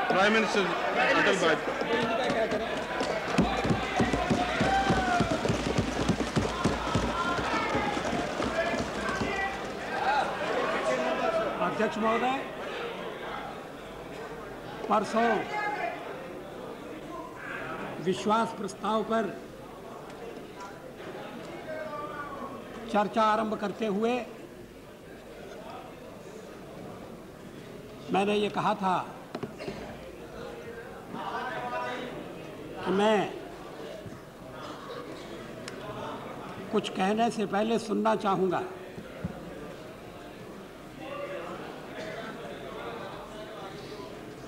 Prime minister अटल भाई। अध्यक्ष महोदय, परसों विश्वास प्रस्ताव पर चर्चा आरंभ करते हुए मैंने ये कहा था कि मैं कुछ कहने से पहले सुनना चाहूँगा।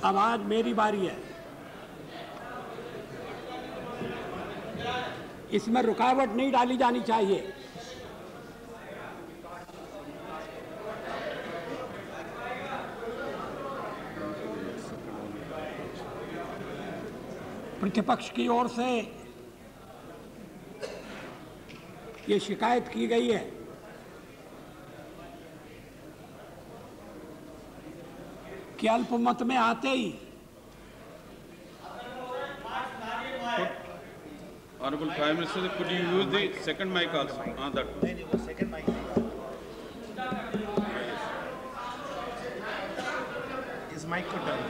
अब आज मेरी बारी है। इसमें रुकावट नहीं डाली जानी चाहिए। प्रतिपक्ष की ओर से ये शिकायत की गई है कि अल्पमत में आते ही Honorable Prime Minister, could you use the second mic also? That. नहीं, वो second mic इस mic को turn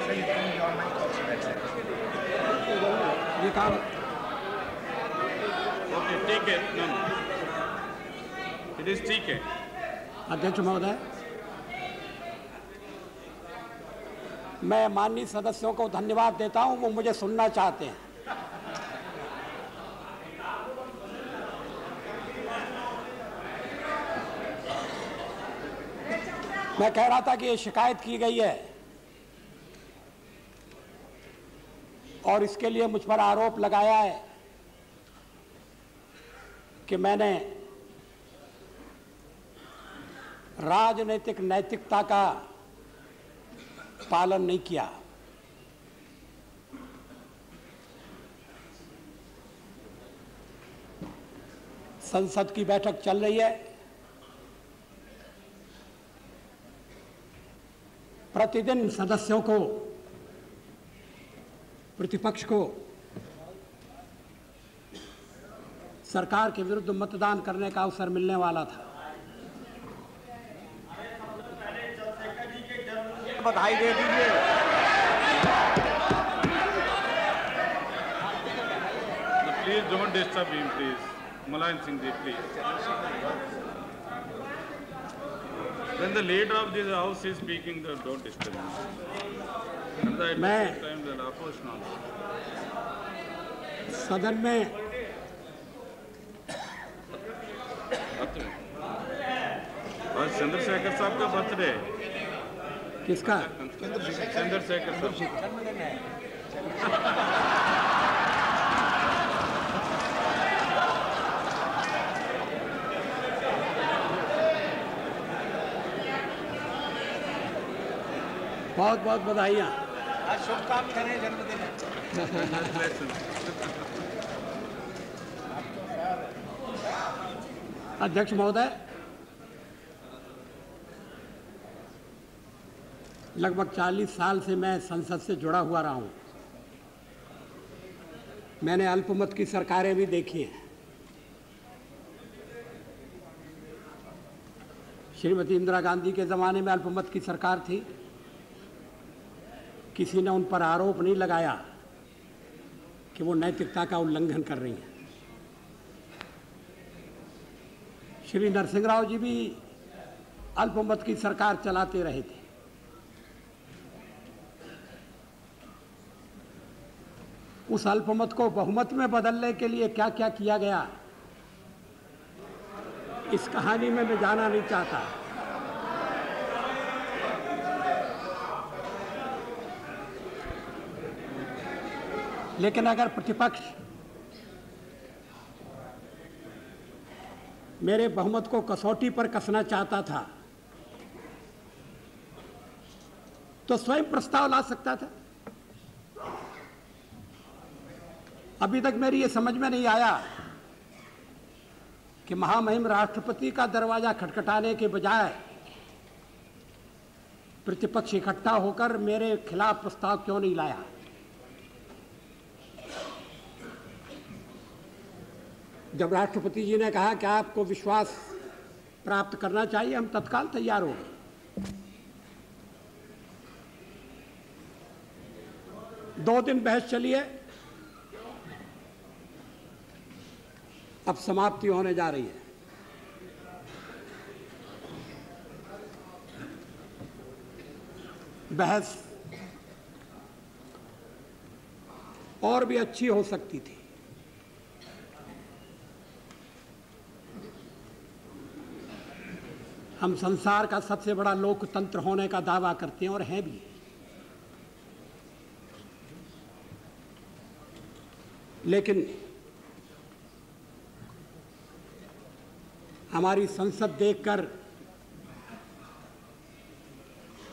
Sir, you turn your mic also that side. ये काम Okay, ठीक है। No, no. It is ठीक है। अध्यक्ष महोदय, मैं माननीय सदस्यों को धन्यवाद देता हूं, वो मुझे सुनना चाहते हैं। मैं कह रहा था कि ये शिकायत की गई है और इसके लिए मुझ पर आरोप लगाया है कि मैंने राजनीतिक नैतिकता का पालन नहीं किया। संसद की बैठक चल रही है। प्रतिदिन सदस्यों को, प्रतिपक्ष को सरकार के विरुद्ध मतदान करने का अवसर मिलने वाला था। बधाई दे दीजिए। Please don't disturb him, please. Malayan Singh ji, please. When the leader of this house is speaking, don't disturb him. And the time the opposition also. सदन में आज चंद्रशेखर साहब का बर्थडे। किसका? चंद्रशेखर साहब। बहुत बहुत बधाइयाँ। आज शुभकामनाएं करें जन्मदिन। अध्यक्ष महोदय, लगभग 40 साल से मैं संसद से जुड़ा हुआ रहा हूं। मैंने अल्पमत की सरकारें भी देखी हैं। श्रीमती इंदिरा गांधी के ज़माने में अल्पमत की सरकार थी। किसी ने उन पर आरोप नहीं लगाया कि वो नैतिकता का उल्लंघन कर रही हैं। श्री नरसिंह राव जी भी अल्पमत की सरकार चलाते रहे थे। उस अल्पमत को बहुमत में बदलने के लिए क्या क्या किया गया, इस कहानी में मैं जाना नहीं चाहता। लेकिन अगर प्रतिपक्ष मेरे बहुमत को कसौटी पर कसना चाहता था तो स्वयं प्रस्ताव ला सकता था। अभी तक मेरी ये समझ में नहीं आया कि महामहिम राष्ट्रपति का दरवाजा खटखटाने के बजाय प्रतिपक्ष इकट्ठा होकर मेरे खिलाफ प्रस्ताव क्यों नहीं लाया? जब राष्ट्रपति जी ने कहा कि आपको विश्वास प्राप्त करना चाहिए, हम तत्काल तैयार हो गए। 2 दिन बहस चली है, अब समाप्ति होने जा रही है। बहस और भी अच्छी हो सकती थी। हम संसार का सबसे बड़ा लोकतंत्र होने का दावा करते हैं और हैं भी, लेकिन हमारी संसद देखकर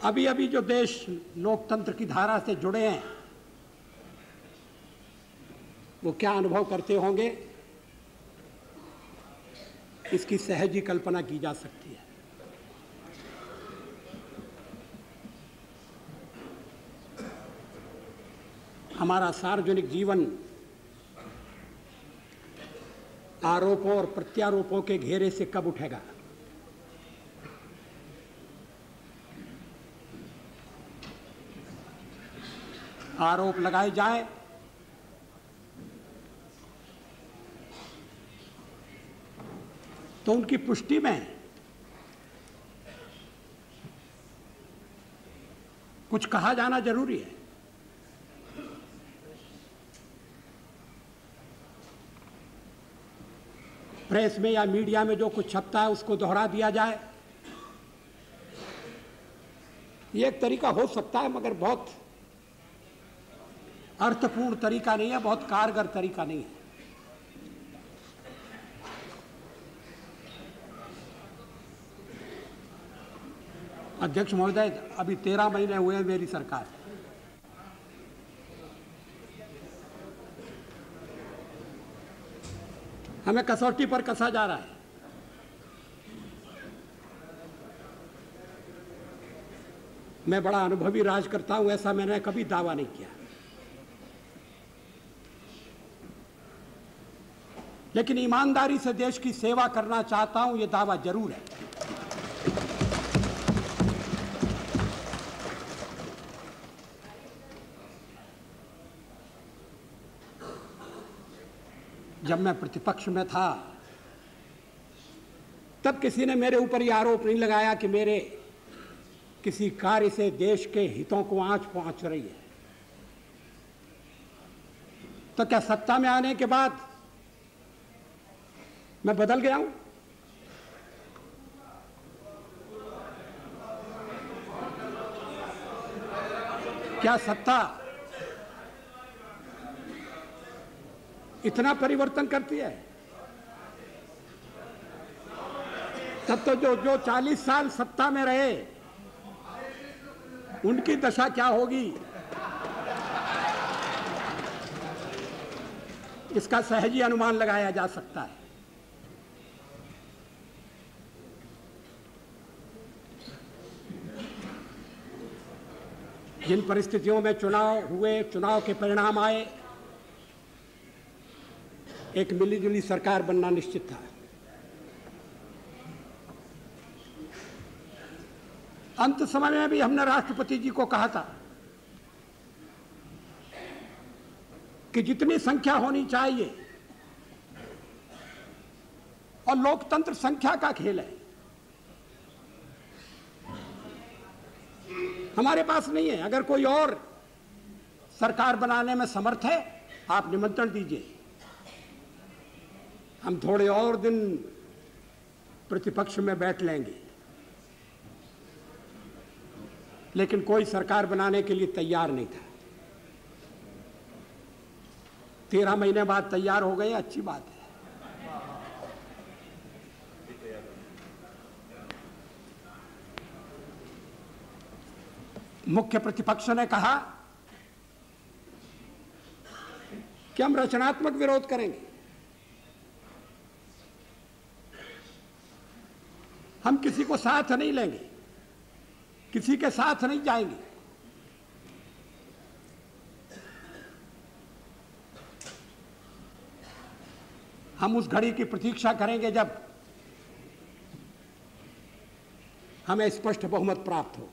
अभी अभी जो देश लोकतंत्र की धारा से जुड़े हैं वो क्या अनुभव करते होंगे, इसकी सहज ही कल्पना की जा सकती है। हमारा सार्वजनिक जीवन आरोपों और प्रत्यारोपों के घेरे से कब उठेगा? आरोप लगाए जाए तो उनकी पुष्टि में कुछ कहा जाना जरूरी है। प्रेस में या मीडिया में जो कुछ छपता है उसको दोहरा दिया जाए, ये एक तरीका हो सकता है, मगर बहुत अर्थपूर्ण तरीका नहीं है, बहुत कारगर तरीका नहीं है। अध्यक्ष महोदय, अभी 13 महीने हुए हैं मेरी सरकार, हमें कसौटी पर कसा जा रहा है। मैं बड़ा अनुभवी राज करता हूं, ऐसा मैंने कभी दावा नहीं किया, लेकिन ईमानदारी से देश की सेवा करना चाहता हूं, यह दावा जरूर है। जब मैं प्रतिपक्ष में था तब किसी ने मेरे ऊपर यह आरोप नहीं लगाया कि मेरे किसी कार्य से देश के हितों को आंच पहुंच रही है। तो क्या सत्ता में आने के बाद मैं बदल गया हूं? क्या सत्ता इतना परिवर्तन करती है? तब तो जो 40 साल सत्ता में रहे उनकी दशा क्या होगी, इसका सहज ही अनुमान लगाया जा सकता है। जिन परिस्थितियों में चुनाव हुए, चुनाव के परिणाम आए, एक मिलीजुली सरकार बनना निश्चित था। अंत समय में भी हमने राष्ट्रपति जी को कहा था कि जितनी संख्या होनी चाहिए, और लोकतंत्र संख्या का खेल है, हमारे पास नहीं है। अगर कोई और सरकार बनाने में समर्थ है, आप निमंत्रण दीजिए, हम थोड़े और दिन प्रतिपक्ष में बैठ लेंगे, लेकिन कोई सरकार बनाने के लिए तैयार नहीं था। 13 महीने बाद तैयार हो गए, अच्छी बात है। मुख्य प्रतिपक्ष ने कहा कि हम रचनात्मक विरोध करेंगे, हम किसी को साथ नहीं लेंगे। किसी के साथ नहीं जाएंगे। हम उस घड़ी की प्रतीक्षा करेंगे जब हमें स्पष्ट बहुमत प्राप्त हो।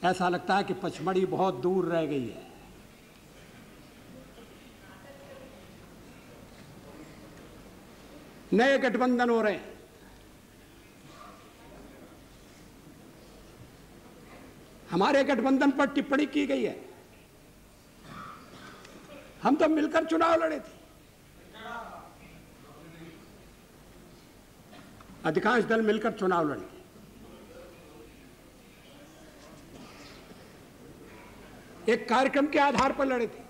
ऐसा लगता है कि पचमढ़ी बहुत दूर रह गई है। नए गठबंधन हो रहे हैं। हमारे गठबंधन पर टिप्पणी की गई है। हम तो मिलकर चुनाव लड़े थे। अधिकांश दल मिलकर चुनाव लड़े थे। एक कार्यक्रम के आधार पर लड़े थे।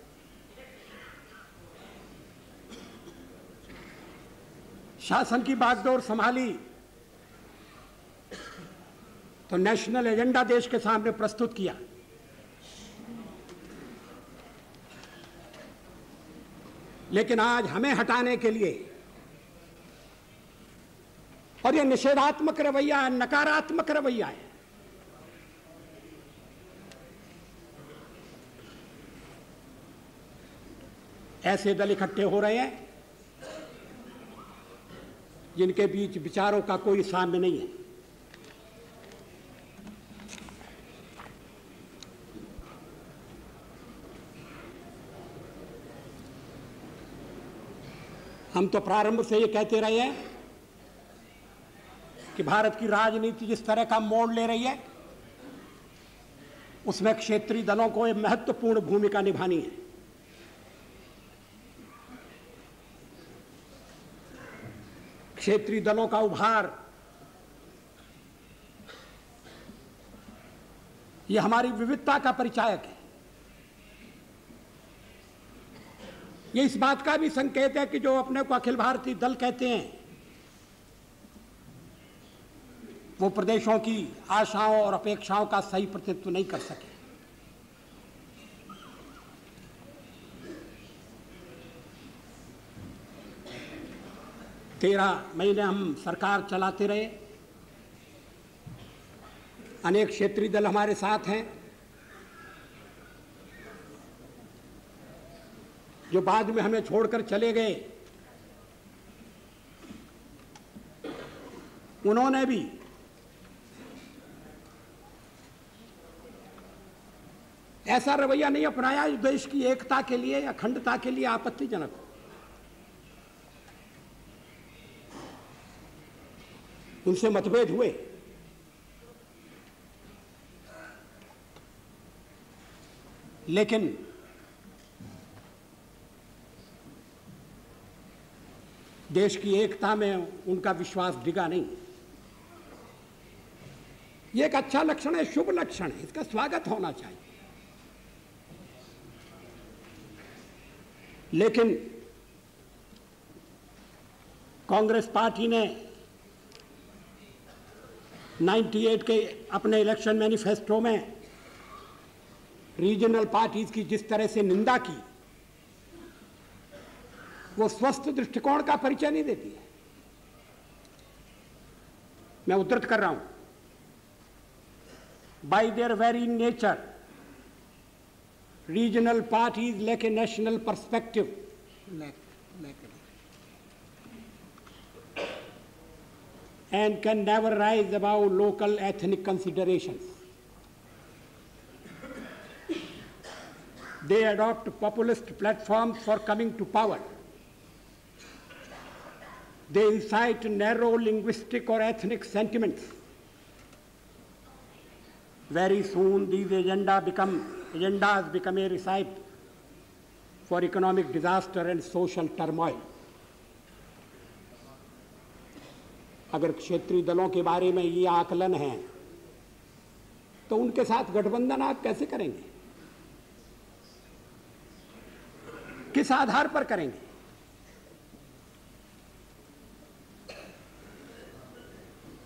शासन की बागडोर संभाली तो नेशनल एजेंडा देश के सामने प्रस्तुत किया। लेकिन आज हमें हटाने के लिए और यह निषेधात्मक रवैया है, नकारात्मक रवैया है। ऐसे दल इकट्ठे हो रहे हैं जिनके बीच विचारों का कोई साम्य नहीं है। हम तो प्रारंभ से ये कहते रहे हैं कि भारत की राजनीति जिस तरह का मोड़ ले रही है उसमें क्षेत्रीय दलों को एक महत्वपूर्ण भूमिका निभानी है। क्षेत्रीय दलों का उभार यह हमारी विविधता का परिचायक है। ये इस बात का भी संकेत है कि जो अपने को अखिल भारतीय दल कहते हैं वो प्रदेशों की आशाओं और अपेक्षाओं का सही प्रतिनिधित्व नहीं कर सके। तेरह महीने हम सरकार चलाते रहे। अनेक क्षेत्रीय दल हमारे साथ हैं जो बाद में हमें छोड़कर चले गए। उन्होंने भी ऐसा रवैया नहीं अपनाया जो देश की एकता के लिए या अखंडता के लिए आपत्तिजनक हो। उनसे मतभेद हुए, लेकिन देश की एकता में उनका विश्वास डिगा नहीं। ये एक अच्छा लक्षण है, शुभ लक्षण है, इसका स्वागत होना चाहिए। लेकिन कांग्रेस पार्टी ने 98 के अपने इलेक्शन मैनिफेस्टो में रीजनल पार्टीज की जिस तरह से निंदा की वो स्वस्थ दृष्टिकोण का परिचय नहीं देती है। मैं उद्धृत कर रहा हूं, bye there very nature regional parties lack a national perspective, and can never rise above local ethnic considerations. They adopt populist platforms for coming to power. They incite narrow linguistic or ethnic sentiments. Very soon these agendas become a recipe for economic disaster and social turmoil. अगर क्षेत्रीय दलों के बारे में ये आकलन है तो उनके साथ गठबंधन आप कैसे करेंगे, किस आधार पर करेंगे?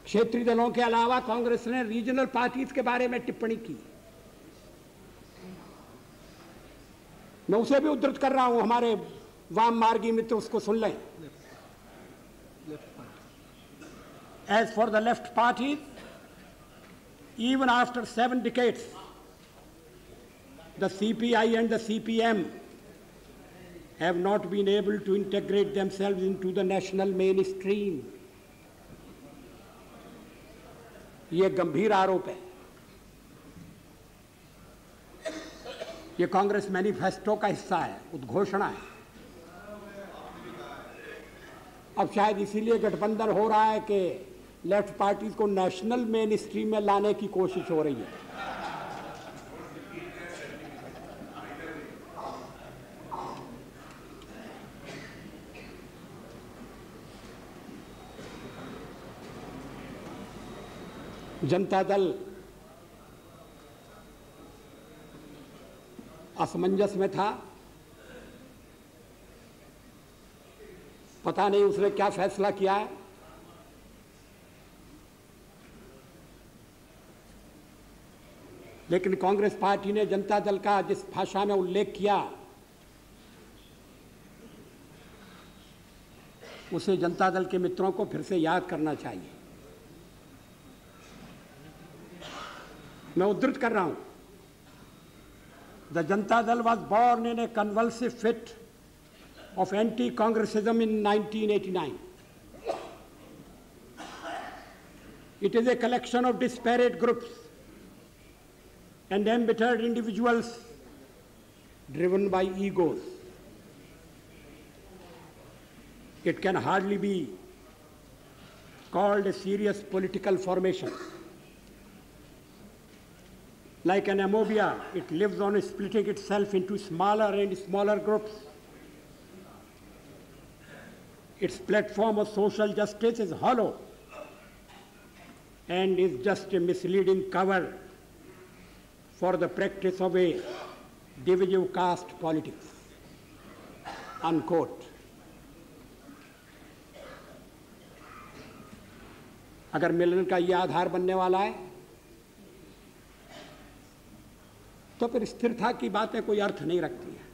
क्षेत्रीय दलों के अलावा कांग्रेस ने रीजनल पार्टीज के बारे में टिप्पणी की। मैं उसे भी उद्धृत कर रहा हूं, हमारे वाम मार्गी मित्र उसको सुन लें। As for the left parties, even after 7 decades, the CPI and the CPM have not been able to integrate themselves into the national mainstream. ये गंभीर आरोप है। ये कांग्रेस मैनिफेस्टो का हिस्सा है, उद्घोषणा है। अब शायद इसीलिए गठबंधन हो रहा है कि लेफ्ट पार्टीज को नेशनल मेन स्ट्रीम में लाने की कोशिश हो रही है। जनता दल असमंजस में था, पता नहीं उसने क्या फैसला किया है। लेकिन कांग्रेस पार्टी ने जनता दल का जिस भाषा में उल्लेख किया, उसे जनता दल के मित्रों को फिर से याद करना चाहिए। मैं उद्धृत कर रहा हूं, the Janata Dal was born in A convulsive fit of anti-Congressism in 1989. It is a collection of disparate groups and embittered individuals driven by egos. It can hardly be called a serious political formation. Like an amobia, it lives on splitting itself into smaller and smaller groups. Its platform of social justice is hollow and is just a misleading cover for the practice of a divisive caste politics. Unquote. अगर मिलन का यह आधार बनने वाला है तो फिर स्थिरता की बातें कोई अर्थ नहीं रखती है।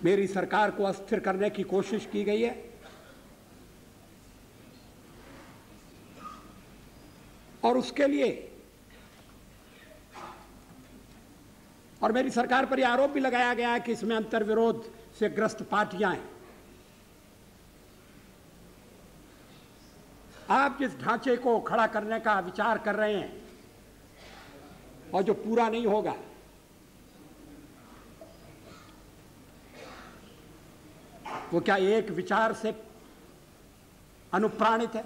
मेरी सरकार को अस्थिर करने की कोशिश की गई है और उसके लिए और मेरी सरकार पर यह आरोप भी लगाया गया है कि इसमें अंतर्विरोध से ग्रस्त पार्टियां हैं। आप जिस ढांचे को खड़ा करने का विचार कर रहे हैं और जो पूरा नहीं होगा, वो क्या एक विचार से अनुप्राणित है?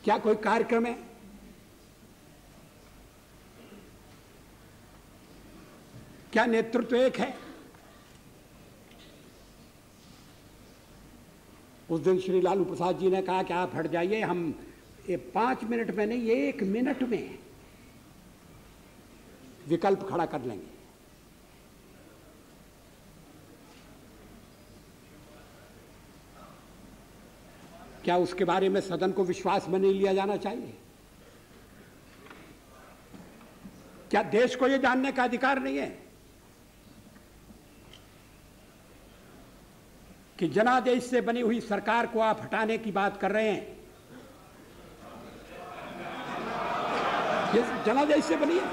क्या कोई कार्यक्रम है? क्या नेतृत्व एक है? उस दिन श्री लालू प्रसाद जी ने कहा कि आप हट जाइए, हम ये 5 मिनट में नहीं 1 मिनट में विकल्प खड़ा कर लेंगे। क्या उसके बारे में सदन को विश्वास में नहीं लिया जाना चाहिए? क्या देश को यह जानने का अधिकार नहीं है कि जनादेश से बनी हुई सरकार को आप हटाने की बात कर रहे हैं? ये जनादेश से बनी है।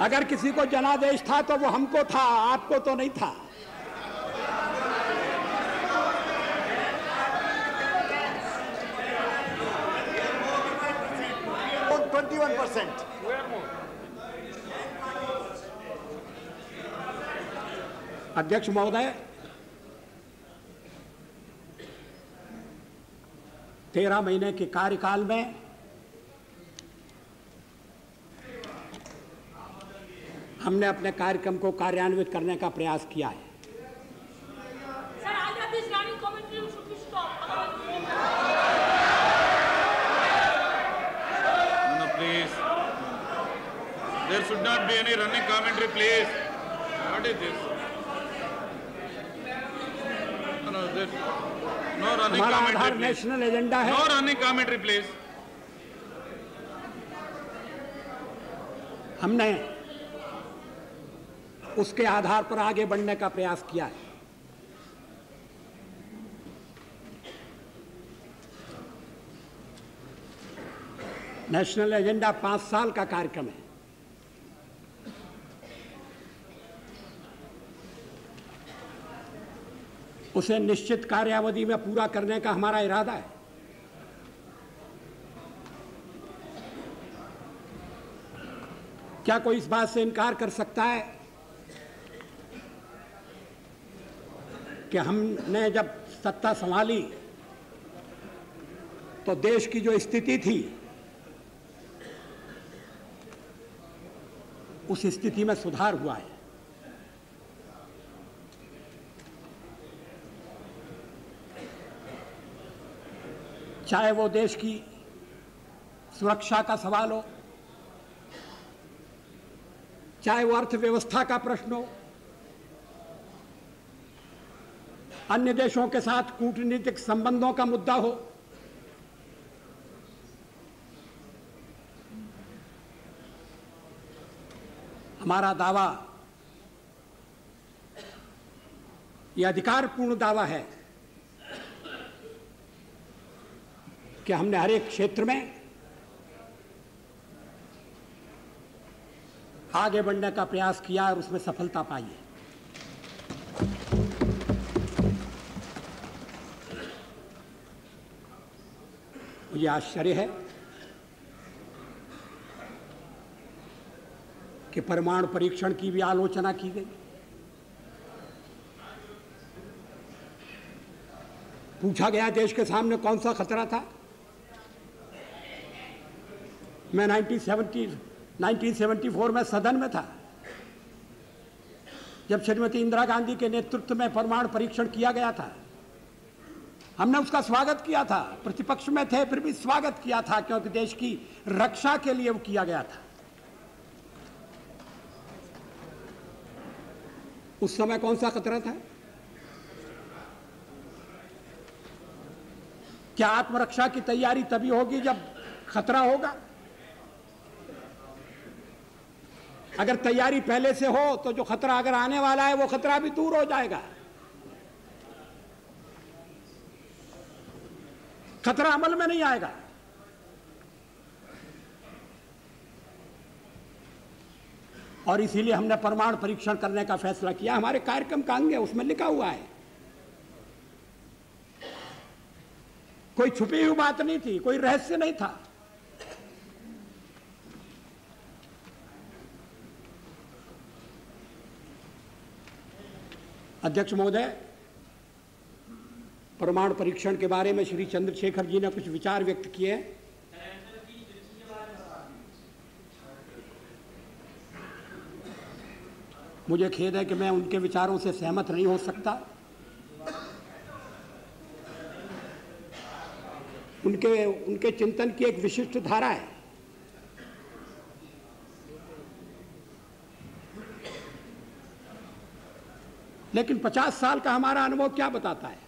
अगर किसी को जनादेश था तो वो हमको था, आपको तो नहीं था। अध्यक्ष महोदय, 13 महीने के कार्यकाल में हमने अपने कार्यक्रम को कार्यान्वित करने का प्रयास किया है। No, please. There should not be any running commentary, please. What is this? No, this. No running हमारा आधार commentary, please. नेशनल एजेंडा है। No running commentary, please. हमने उसके आधार पर आगे बढ़ने का प्रयास किया है। नेशनल एजेंडा 5 साल का कार्यक्रम है। उसे निश्चित कार्यावधि में पूरा करने का हमारा इरादा है। क्या कोई इस बात से इनकार कर सकता है कि हमने जब सत्ता संभाली तो देश की जो स्थिति थी उस स्थिति में सुधार हुआ है। चाहे वो देश की सुरक्षा का सवाल हो, चाहे वो अर्थव्यवस्था का प्रश्न हो, अन्य देशों के साथ कूटनीतिक संबंधों का मुद्दा हो, हमारा दावा, यह अधिकारपूर्ण दावा है कि हमने हर एक क्षेत्र में आगे बढ़ने का प्रयास किया और उसमें सफलता पाई है। मुझे आश्चर्य है कि परमाणु परीक्षण की भी आलोचना की गई। पूछा गया देश के सामने कौन सा खतरा था। मैं 1974 में सदन में था जब श्रीमती इंदिरा गांधी के नेतृत्व में परमाणु परीक्षण किया गया था। हमने उसका स्वागत किया था, प्रतिपक्ष में थे फिर भी स्वागत किया था, क्योंकि देश की रक्षा के लिए वो किया गया था। उस समय कौन सा खतरा था? क्या आत्मरक्षा की तैयारी तभी होगी जब खतरा होगा? अगर तैयारी पहले से हो तो जो खतरा अगर आने वाला है वो खतरा भी दूर हो जाएगा। खतरा अमल में नहीं आएगा। और इसीलिए हमने परमाणु परीक्षण करने का फैसला किया। हमारे कार्यक्रम का अंग है, उसमें लिखा हुआ है। कोई छुपी हुई बात नहीं थी, कोई रहस्य नहीं था। अध्यक्ष महोदय, परमाणु परीक्षण के बारे में श्री चंद्रशेखर जी ने कुछ विचार व्यक्त किए। मुझे खेद है कि मैं उनके विचारों से सहमत नहीं हो सकता। उनके चिंतन की एक विशिष्ट धारा है। लेकिन 50 साल का हमारा अनुभव क्या बताता है?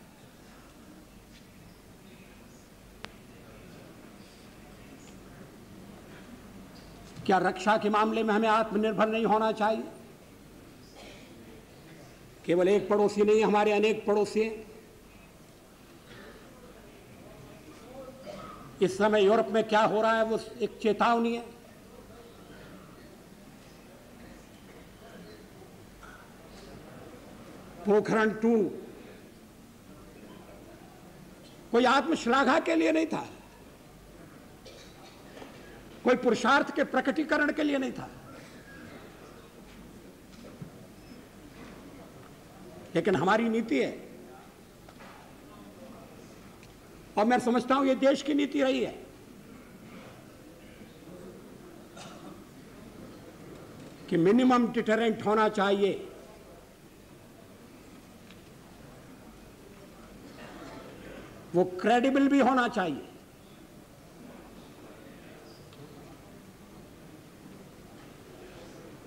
क्या रक्षा के मामले में हमें आत्मनिर्भर नहीं होना चाहिए? केवल एक पड़ोसी नहीं, हमारे अनेक पड़ोसी हैं। इस समय यूरोप में क्या हो रहा है वो एक चेतावनी है। पोखरण 2 कोई आत्मश्लाघा के लिए नहीं था, कोई पुरुषार्थ के प्रकटीकरण के लिए नहीं था, लेकिन हमारी नीति है और मैं समझता हूं ये देश की नीति रही है कि मिनिमम डिटरेंट होना चाहिए। वो क्रेडिबल भी होना चाहिए।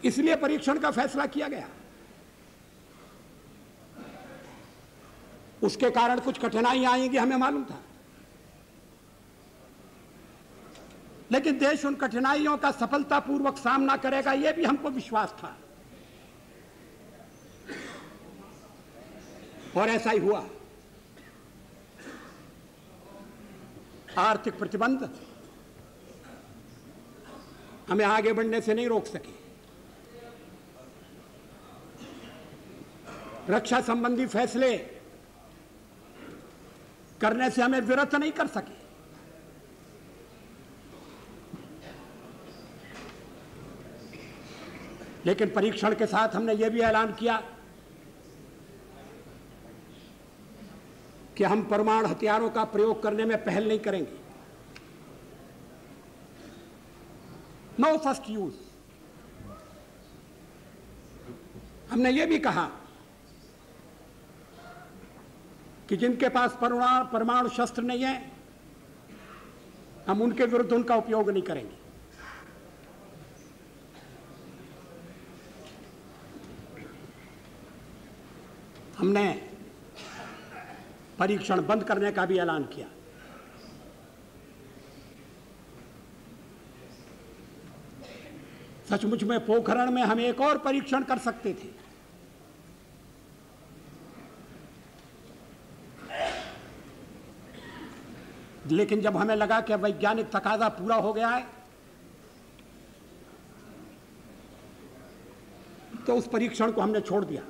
इसलिए परीक्षण का फैसला किया गया। उसके कारण कुछ कठिनाइयां आएंगी, हमें मालूम था, लेकिन देश उन कठिनाइयों का सफलतापूर्वक सामना करेगा, यह भी हमको विश्वास था, और ऐसा ही हुआ। आर्थिक प्रतिबंध हमें आगे बढ़ने से नहीं रोक सके, रक्षा संबंधी फैसले करने से हमें विरत नहीं कर सके, लेकिन परीक्षण के साथ हमने यह भी ऐलान किया कि हम परमाणु हथियारों का प्रयोग करने में पहल नहीं करेंगे। No first use. हमने यह भी कहा कि जिनके पास परमाणु शस्त्र नहीं है, हम उनके विरुद्ध उनका उपयोग नहीं करेंगे। हमने परीक्षण बंद करने का भी ऐलान किया। सचमुच में पोखरण में हम एक और परीक्षण कर सकते थे, लेकिन जब हमें लगा कि वैज्ञानिक तकाजा पूरा हो गया है, तो उस परीक्षण को हमने छोड़ दिया।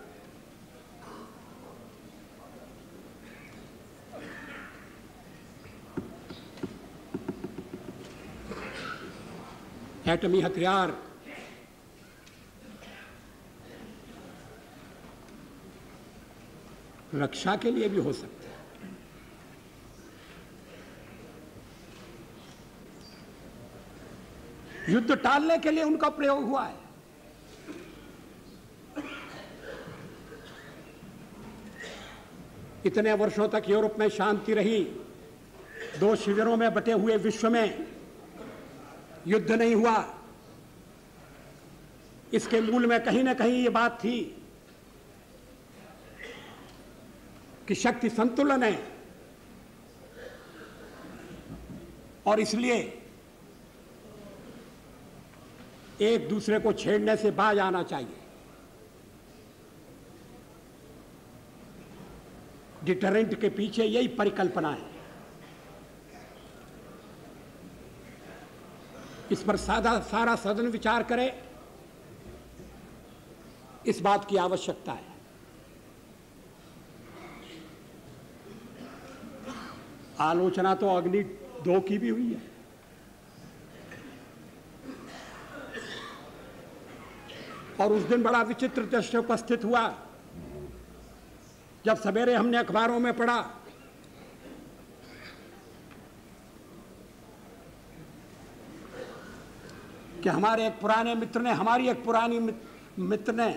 एटमी हथियार रक्षा के लिए भी हो सकते हैं, युद्ध टालने के लिए उनका प्रयोग हुआ है। इतने वर्षों तक यूरोप में शांति रही, दो शिविरों में बटे हुए विश्व में युद्ध नहीं हुआ। इसके मूल में कहीं ना कहीं ये बात थी कि शक्ति संतुलन है, और इसलिए एक दूसरे को छेड़ने से बाज आना चाहिए। डिटरेंट के पीछे यही परिकल्पना है। इस पर सारा सदन विचार करे, इस बात की आवश्यकता है। आलोचना तो अग्नि 2 की भी हुई है, और उस दिन बड़ा विचित्र दृश्य उपस्थित हुआ जब सवेरे हमने अखबारों में पढ़ा कि हमारे एक पुराने मित्र ने, हमारी एक पुरानी मित्र ने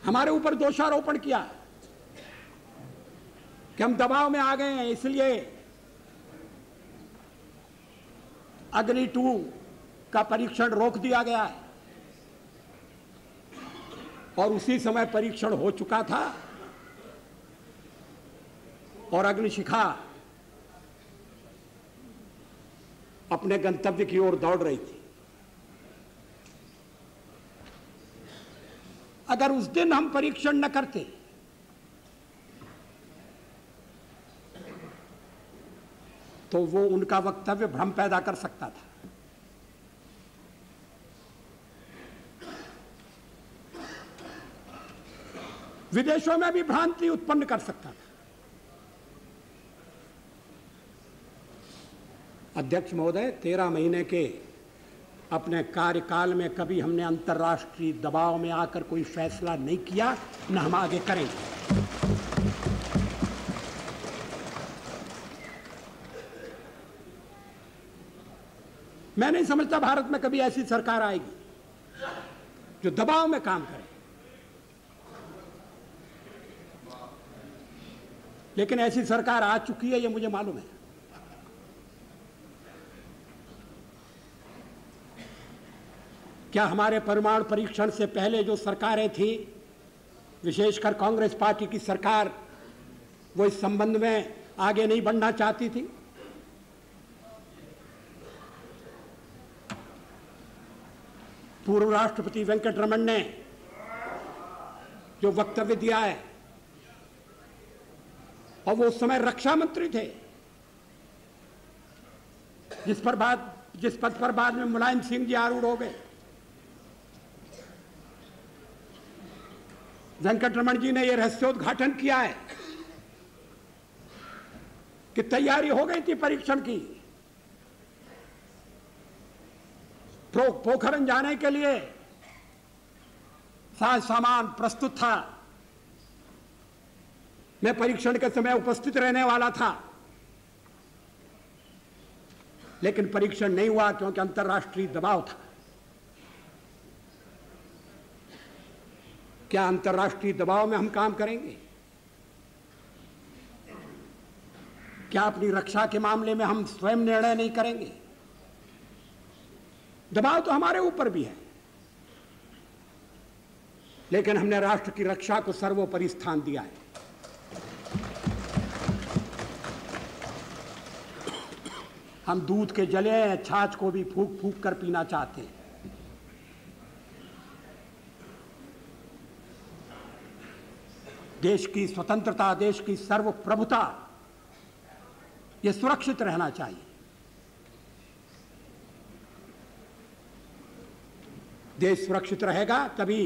हमारे ऊपर दोषारोपण किया कि हम दबाव में आ गए हैं, इसलिए अग्नि 2 का परीक्षण रोक दिया गया है। और उसी समय परीक्षण हो चुका था और अग्निशिखा अपने गंतव्य की ओर दौड़ रही थी। अगर उस दिन हम परीक्षण न करते तो वो उनका वक्तव्य भ्रम पैदा कर सकता था। विदेशों में भी भ्रांति उत्पन्न कर सकता था। अध्यक्ष महोदय, 13 महीने के अपने कार्यकाल में कभी हमने अंतर्राष्ट्रीय दबाव में आकर कोई फैसला नहीं किया, न हम आगे करेंगे। मैं नहीं समझता भारत में कभी ऐसी सरकार आएगी जो दबाव में काम करे, लेकिन ऐसी सरकार आ चुकी है, ये मुझे मालूम है। क्या हमारे परमाणु परीक्षण से पहले जो सरकारें थी विशेषकर कांग्रेस पार्टी की सरकार वो इस संबंध में आगे नहीं बढ़ना चाहती थी। पूर्व राष्ट्रपति वेंकटरमण ने जो वक्तव्य दिया है, और वो उस समय रक्षा मंत्री थे, जिस पद पर बाद में मुलायम सिंह जी आरूढ़ हो गए। वेंकटरमण जी ने यह रहस्योद्घाटन किया है कि तैयारी हो गई थी परीक्षण की, पोखरण जाने के लिए साज सामान प्रस्तुत था। मैं परीक्षण के समय उपस्थित रहने वाला था, लेकिन परीक्षण नहीं हुआ क्योंकि अंतर्राष्ट्रीय दबाव था। क्या अंतर्राष्ट्रीय दबाव में हम काम करेंगे? क्या अपनी रक्षा के मामले में हम स्वयं निर्णय नहीं करेंगे? दबाव तो हमारे ऊपर भी है, लेकिन हमने राष्ट्र की रक्षा को सर्वोपरि स्थान दिया है। हम दूध के जले छाछ को भी फूंक फूंक कर पीना चाहते हैं। देश की स्वतंत्रता, देश की सर्वप्रभुता, यह सुरक्षित रहना चाहिए। देश सुरक्षित रहेगा तभी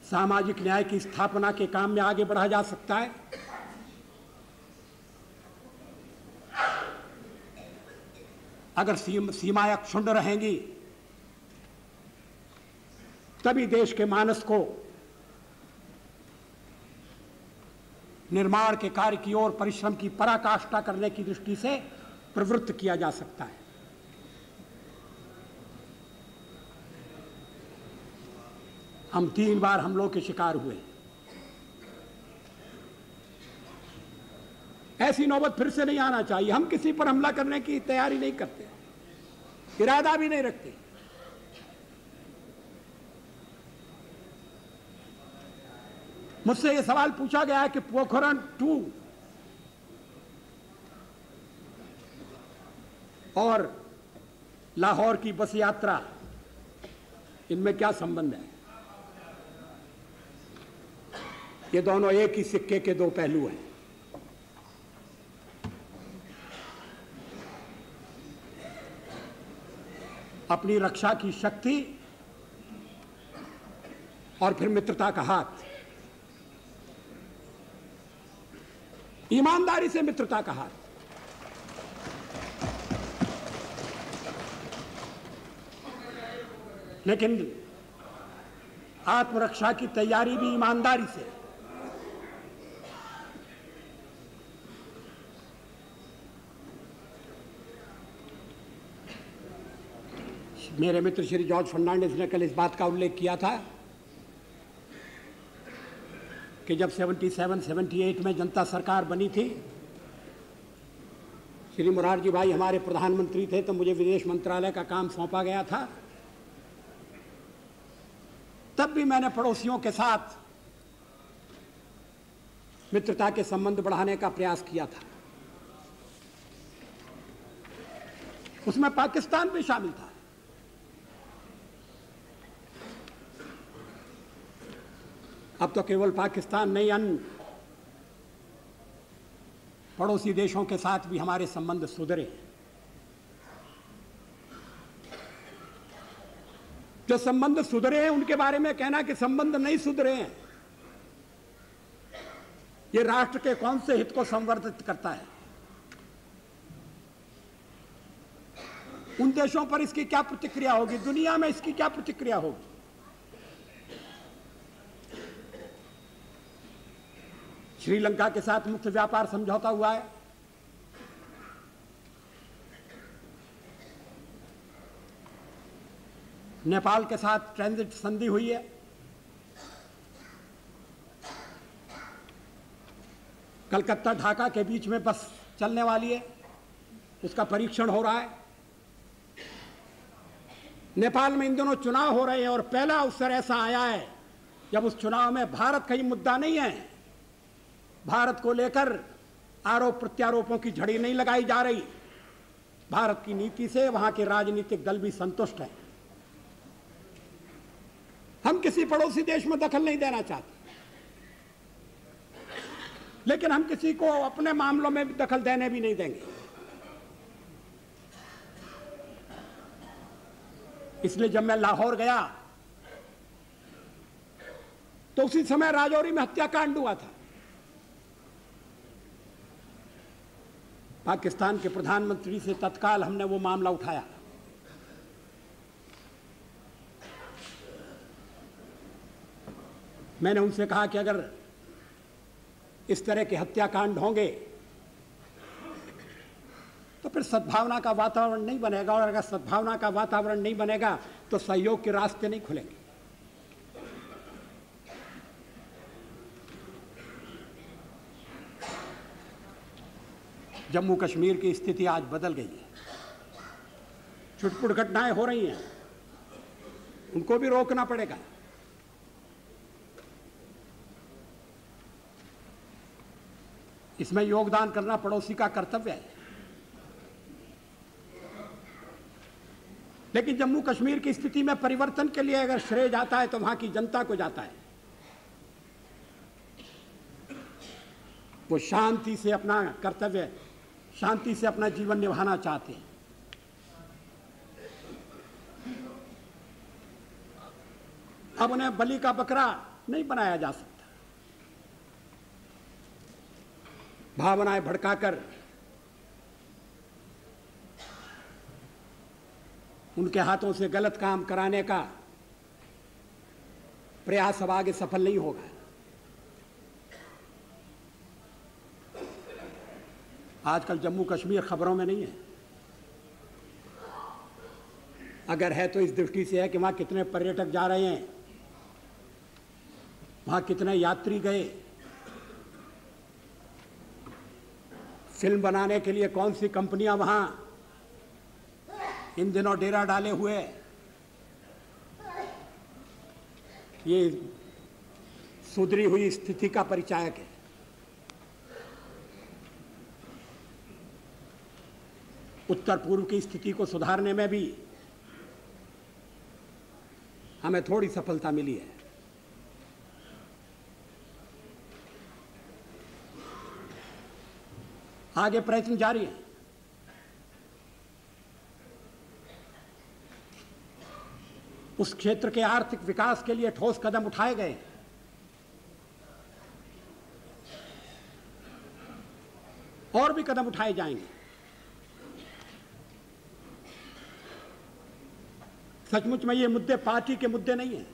सामाजिक न्याय की स्थापना के काम में आगे बढ़ा जा सकता है। अगर सीमाएं क्षुण्ण रहेंगी तभी देश के मानस को निर्माण के कार्य की ओर परिश्रम की पराकाष्ठा करने की दृष्टि से प्रवृत्त किया जा सकता है। हम 3 बार हमलों के शिकार हुए। ऐसी नौबत फिर से नहीं आना चाहिए। हम किसी पर हमला करने की तैयारी नहीं करते, इरादा भी नहीं रखते। मुझसे यह सवाल पूछा गया है कि पोखरण 2 और लाहौर की बस यात्रा, इनमें क्या संबंध है? ये दोनों एक ही सिक्के के 2 पहलू हैं। अपनी रक्षा की शक्ति और फिर मित्रता का हाथ, ईमानदारी से मित्रता का हाथ। लेकिन आत्मरक्षा की तैयारी भी ईमानदारी से। मेरे मित्र श्री जॉर्ज फर्नांडिस ने कल इस बात का उल्लेख किया था कि जब 77-78 में जनता सरकार बनी थी, श्री मोरारजी भाई हमारे प्रधानमंत्री थे, तो मुझे विदेश मंत्रालय का काम सौंपा गया था। तब भी मैंने पड़ोसियों के साथ मित्रता के संबंध बढ़ाने का प्रयास किया था। उसमें पाकिस्तान भी शामिल था। अब तो केवल पाकिस्तान नहीं, अन्य पड़ोसी देशों के साथ भी हमारे संबंध सुधरे। जो संबंध सुधरे हैं उनके बारे में कहना कि संबंध नहीं सुधरे हैं, ये राष्ट्र के कौन से हित को संवर्धित करता है? उन देशों पर इसकी क्या प्रतिक्रिया होगी? दुनिया में इसकी क्या प्रतिक्रिया होगी? श्रीलंका के साथ मुक्त व्यापार समझौता हुआ है। नेपाल के साथ ट्रांजिट संधि हुई है। कलकत्ता ढाका के बीच में बस चलने वाली है, उसका परीक्षण हो रहा है। नेपाल में इन दिनों चुनाव हो रहे हैं और पहला अवसर ऐसा आया है जब उस चुनाव में भारत का ही मुद्दा नहीं है, भारत को लेकर आरोप प्रत्यारोपों की झड़ी नहीं लगाई जा रही, भारत की नीति से वहां के राजनीतिक दल भी संतुष्ट हैं। हम किसी पड़ोसी देश में दखल नहीं देना चाहते, लेकिन हम किसी को अपने मामलों में भी दखल देने भी नहीं देंगे। इसलिए जब मैं लाहौर गया तो उसी समय राजौरी में हत्याकांड हुआ था। पाकिस्तान के प्रधानमंत्री से तत्काल हमने वो मामला उठाया। मैंने उनसे कहा कि अगर इस तरह के हत्याकांड होंगे तो फिर सद्भावना का वातावरण नहीं बनेगा, और अगर सद्भावना का वातावरण नहीं बनेगा तो सहयोग के रास्ते नहीं खुलेंगे। जम्मू कश्मीर की स्थिति आज बदल गई है, छुटपुट घटनाएं हो रही हैं, उनको भी रोकना पड़ेगा। इसमें योगदान करना पड़ोसी का कर्तव्य है। लेकिन जम्मू कश्मीर की स्थिति में परिवर्तन के लिए अगर श्रेय जाता है तो वहां की जनता को जाता है। वो शांति से अपना कर्तव्य, शांति से अपना जीवन निभाना चाहते हैं। अब उन्हें बलि का बकरा नहीं बनाया जा सकता। भावनाएं भड़काकर उनके हाथों से गलत काम कराने का प्रयास अब आगे सफल नहीं होगा। आजकल जम्मू कश्मीर खबरों में नहीं है। अगर है तो इस दृष्टि से है कि वहां कितने पर्यटक जा रहे हैं, वहां कितने यात्री गए, फिल्म बनाने के लिए कौन सी कंपनियां वहां इन दिनों डेरा डाले हुए। ये सुधरी हुई स्थिति का परिचायक है। उत्तर पूर्व की स्थिति को सुधारने में भी हमें थोड़ी सफलता मिली है। आगे प्रयत्न जारी है। उस क्षेत्र के आर्थिक विकास के लिए ठोस कदम उठाए गए। और भी कदम उठाए जाएंगे। सचमुच में ये मुद्दे पार्टी के मुद्दे नहीं हैं।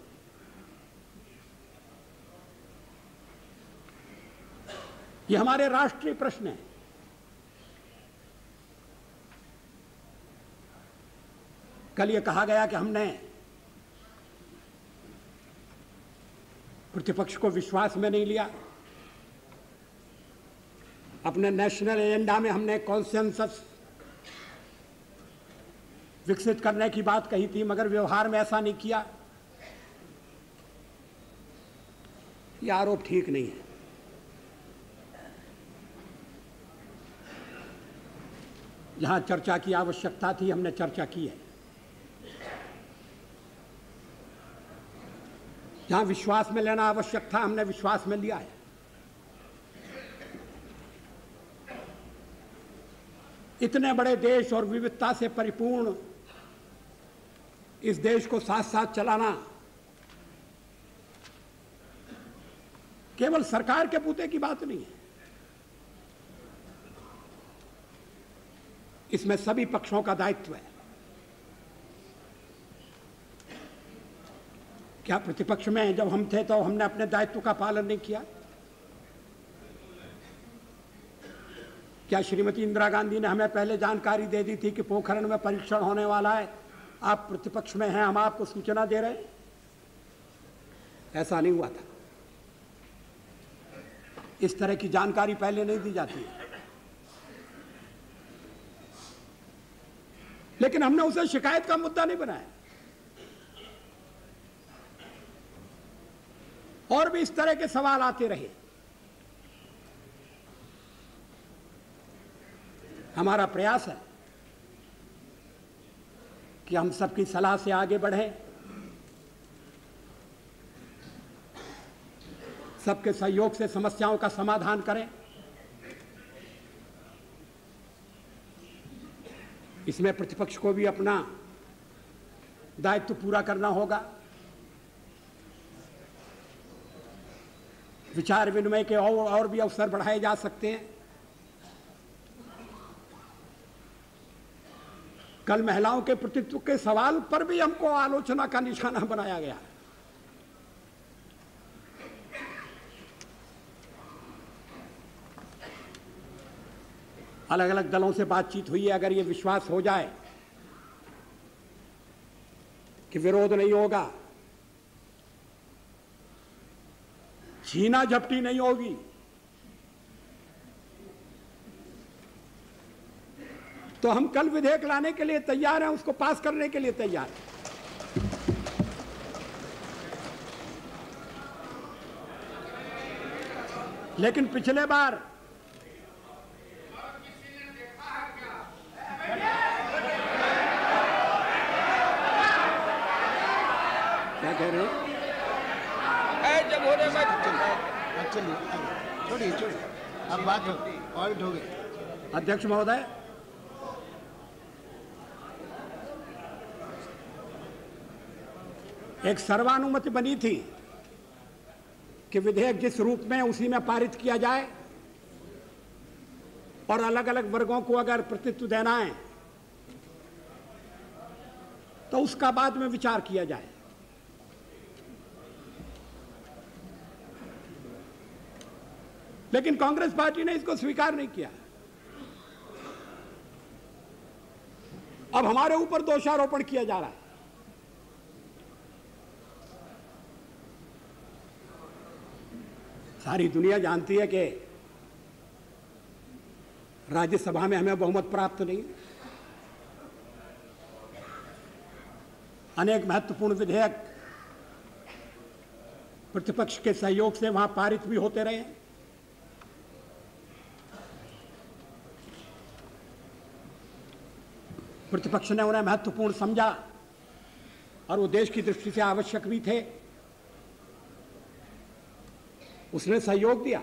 ये हमारे राष्ट्रीय प्रश्न हैं। कल ये कहा गया कि हमने प्रतिपक्ष को विश्वास में नहीं लिया। अपने नेशनल एजेंडा में हमने कॉन्सेंसस विकसित करने की बात कही थी, मगर व्यवहार में ऐसा नहीं किया। यह आरोप ठीक नहीं है। जहां चर्चा की आवश्यकता थी हमने चर्चा की है। जहां विश्वास में लेना आवश्यक था हमने विश्वास में लिया है। इतने बड़े देश और विविधता से परिपूर्ण इस देश को साथ साथ चलाना केवल सरकार के बूते की बात नहीं है। इसमें सभी पक्षों का दायित्व है। क्या प्रतिपक्ष में जब हम थे तो हमने अपने दायित्व का पालन नहीं किया? क्या श्रीमती इंदिरा गांधी ने हमें पहले जानकारी दे दी थी कि पोखरण में परीक्षण होने वाला है, आप प्रतिपक्ष में हैं, हम आपको सूचना दे रहे हैं? ऐसा नहीं हुआ था। इस तरह की जानकारी पहले नहीं दी जाती है। लेकिन हमने उसे शिकायत का मुद्दा नहीं बनाया। और भी इस तरह के सवाल आते रहे। हमारा प्रयास है कि हम सबकी सलाह से आगे बढ़ें, सबके सहयोग से समस्याओं का समाधान करें। इसमें प्रतिपक्ष को भी अपना दायित्व पूरा करना होगा। विचार विनिमय के और भी अवसर बढ़ाए जा सकते हैं। कल महिलाओं के प्रतित्व के सवाल पर भी हमको आलोचना का निशाना बनाया गया। अलग अलग दलों से बातचीत हुई है। अगर ये विश्वास हो जाए कि विरोध नहीं होगा, छीना झपटी नहीं होगी, तो हम कल विधेयक लाने के लिए तैयार हैं, उसको पास करने के लिए तैयार हैं। लेकिन पिछले बार क्या कह रहे हो? जब होने में चलिए छोड़िए छोड़िए, अब बात हो गई। अध्यक्ष महोदय, एक सर्वानुमति बनी थी कि विधेयक जिस रूप में उसी में पारित किया जाए और अलग अलग वर्गों को अगर प्रतित्व देना है तो उसका बाद में विचार किया जाए। लेकिन कांग्रेस पार्टी ने इसको स्वीकार नहीं किया। अब हमारे ऊपर दोषारोपण किया जा रहा है। सारी दुनिया जानती है कि राज्यसभा में हमें बहुमत प्राप्त नहीं। अनेक महत्वपूर्ण विधेयक प्रतिपक्ष के सहयोग से वहां पारित भी होते रहे। प्रतिपक्ष ने उन्हें महत्वपूर्ण समझा और वो देश की दृष्टि से आवश्यक भी थे, उसने सहयोग दिया।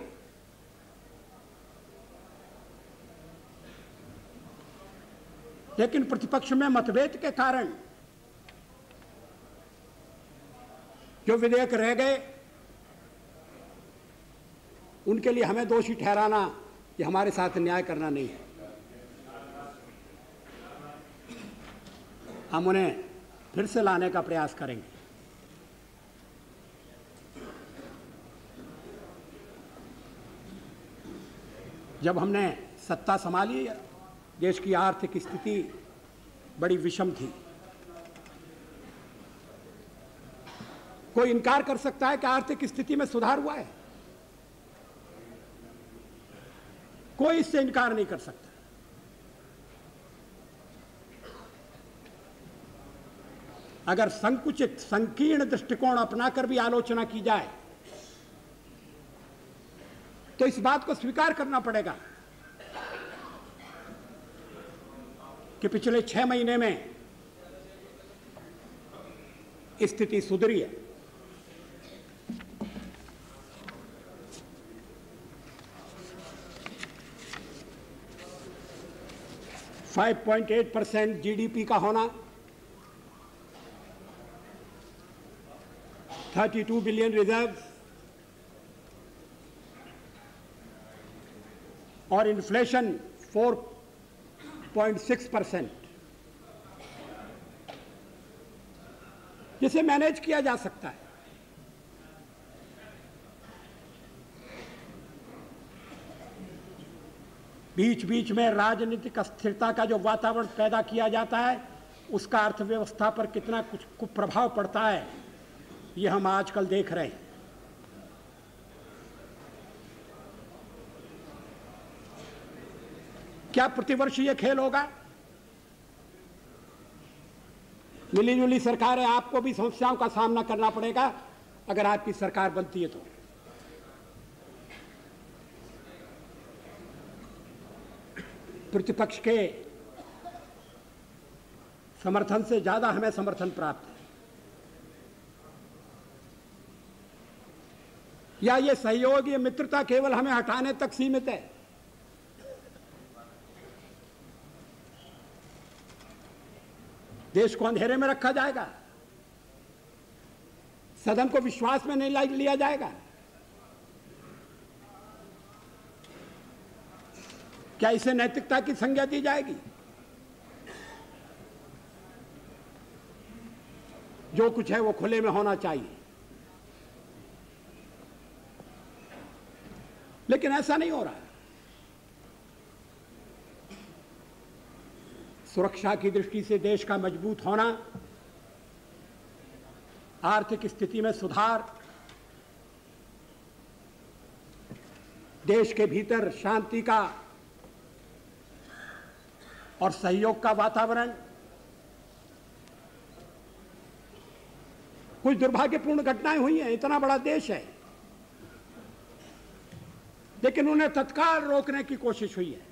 लेकिन प्रतिपक्ष में मतभेद के कारण जो विधेयक रह गए, उनके लिए हमें दोषी ठहराना ये हमारे साथ न्याय करना नहीं है। हम उन्हें फिर से लाने का प्रयास करेंगे। जब हमने सत्ता संभाली, देश की आर्थिक स्थिति बड़ी विषम थी। कोई इनकार कर सकता है कि आर्थिक स्थिति में सुधार हुआ है? कोई इससे इनकार नहीं कर सकता। अगर संकुचित संकीर्ण दृष्टिकोण अपनाकर भी आलोचना की जाए तो इस बात को स्वीकार करना पड़ेगा कि पिछले 6 महीने में स्थिति सुधरी है। %5.8 जीडीपी का होना, 32 बिलियन रिजर्व और इन्फ्लेशन 4.6%, जिसे मैनेज किया जा सकता है। बीच बीच में राजनीतिक अस्थिरता का जो वातावरण पैदा किया जाता है, उसका अर्थव्यवस्था पर कितना कुछ कुप्रभाव पड़ता है, ये हम आजकल देख रहे हैं। क्या प्रतिवर्ष ये खेल होगा? मिली जुली सरकार है, आपको भी समस्याओं का सामना करना पड़ेगा। अगर आपकी सरकार बनती है तो। प्रतिपक्ष के समर्थन से ज्यादा हमें समर्थन प्राप्त है, या ये सहयोग, ये मित्रता केवल हमें हटाने तक सीमित है? देश को अंधेरे में रखा जाएगा? सदन को विश्वास में नहीं लिया जाएगा? क्या इसे नैतिकता की संज्ञा दी जाएगी? जो कुछ है वो खुले में होना चाहिए, लेकिन ऐसा नहीं हो रहा। सुरक्षा की दृष्टि से देश का मजबूत होना, आर्थिक स्थिति में सुधार, देश के भीतर शांति का और सहयोग का वातावरण, कुछ दुर्भाग्यपूर्ण घटनाएं हुई हैं, इतना बड़ा देश है, लेकिन उन्हें तत्काल रोकने की कोशिश हुई है।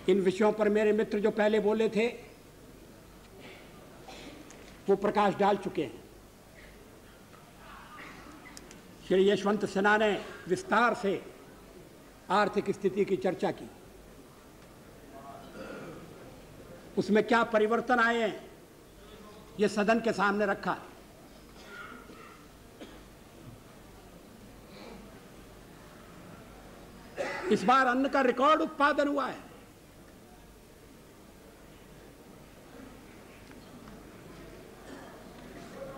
इन विषयों पर मेरे मित्र जो पहले बोले थे वो प्रकाश डाल चुके हैं। श्री यशवंत सिन्हा ने विस्तार से आर्थिक स्थिति की चर्चा की, उसमें क्या परिवर्तन आए हैं ये सदन के सामने रखा। इस बार अन्न का रिकॉर्ड उत्पादन हुआ है।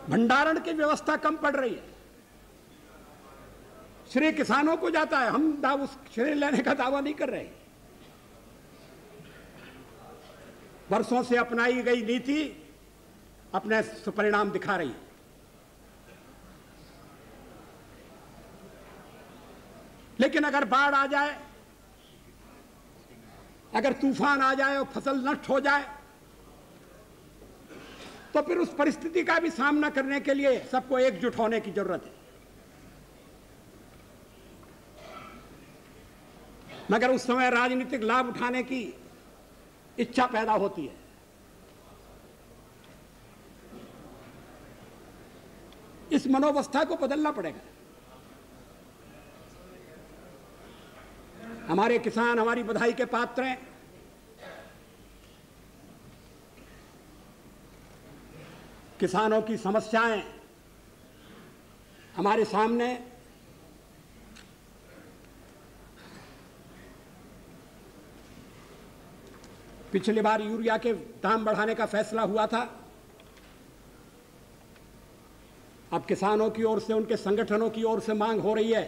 भंडारण की व्यवस्था कम पड़ रही है। श्रेय किसानों को जाता है, हम उस श्रेय लेने का दावा नहीं कर रहे। वर्षों से अपनाई गई नीति अपने परिणाम दिखा रही है। लेकिन अगर बाढ़ आ जाए, अगर तूफान आ जाए और फसल नष्ट हो जाए, तो फिर उस परिस्थिति का भी सामना करने के लिए सबको एकजुट होने की जरूरत है। मगर उस समय राजनीतिक लाभ उठाने की इच्छा पैदा होती है। इस मनोवस्था को बदलना पड़ेगा। हमारे किसान हमारी बधाई के पात्र हैं। किसानों की समस्याएं हमारे सामने, पिछली बार यूरिया के दाम बढ़ाने का फैसला हुआ था। अब किसानों की ओर से, उनके संगठनों की ओर से मांग हो रही है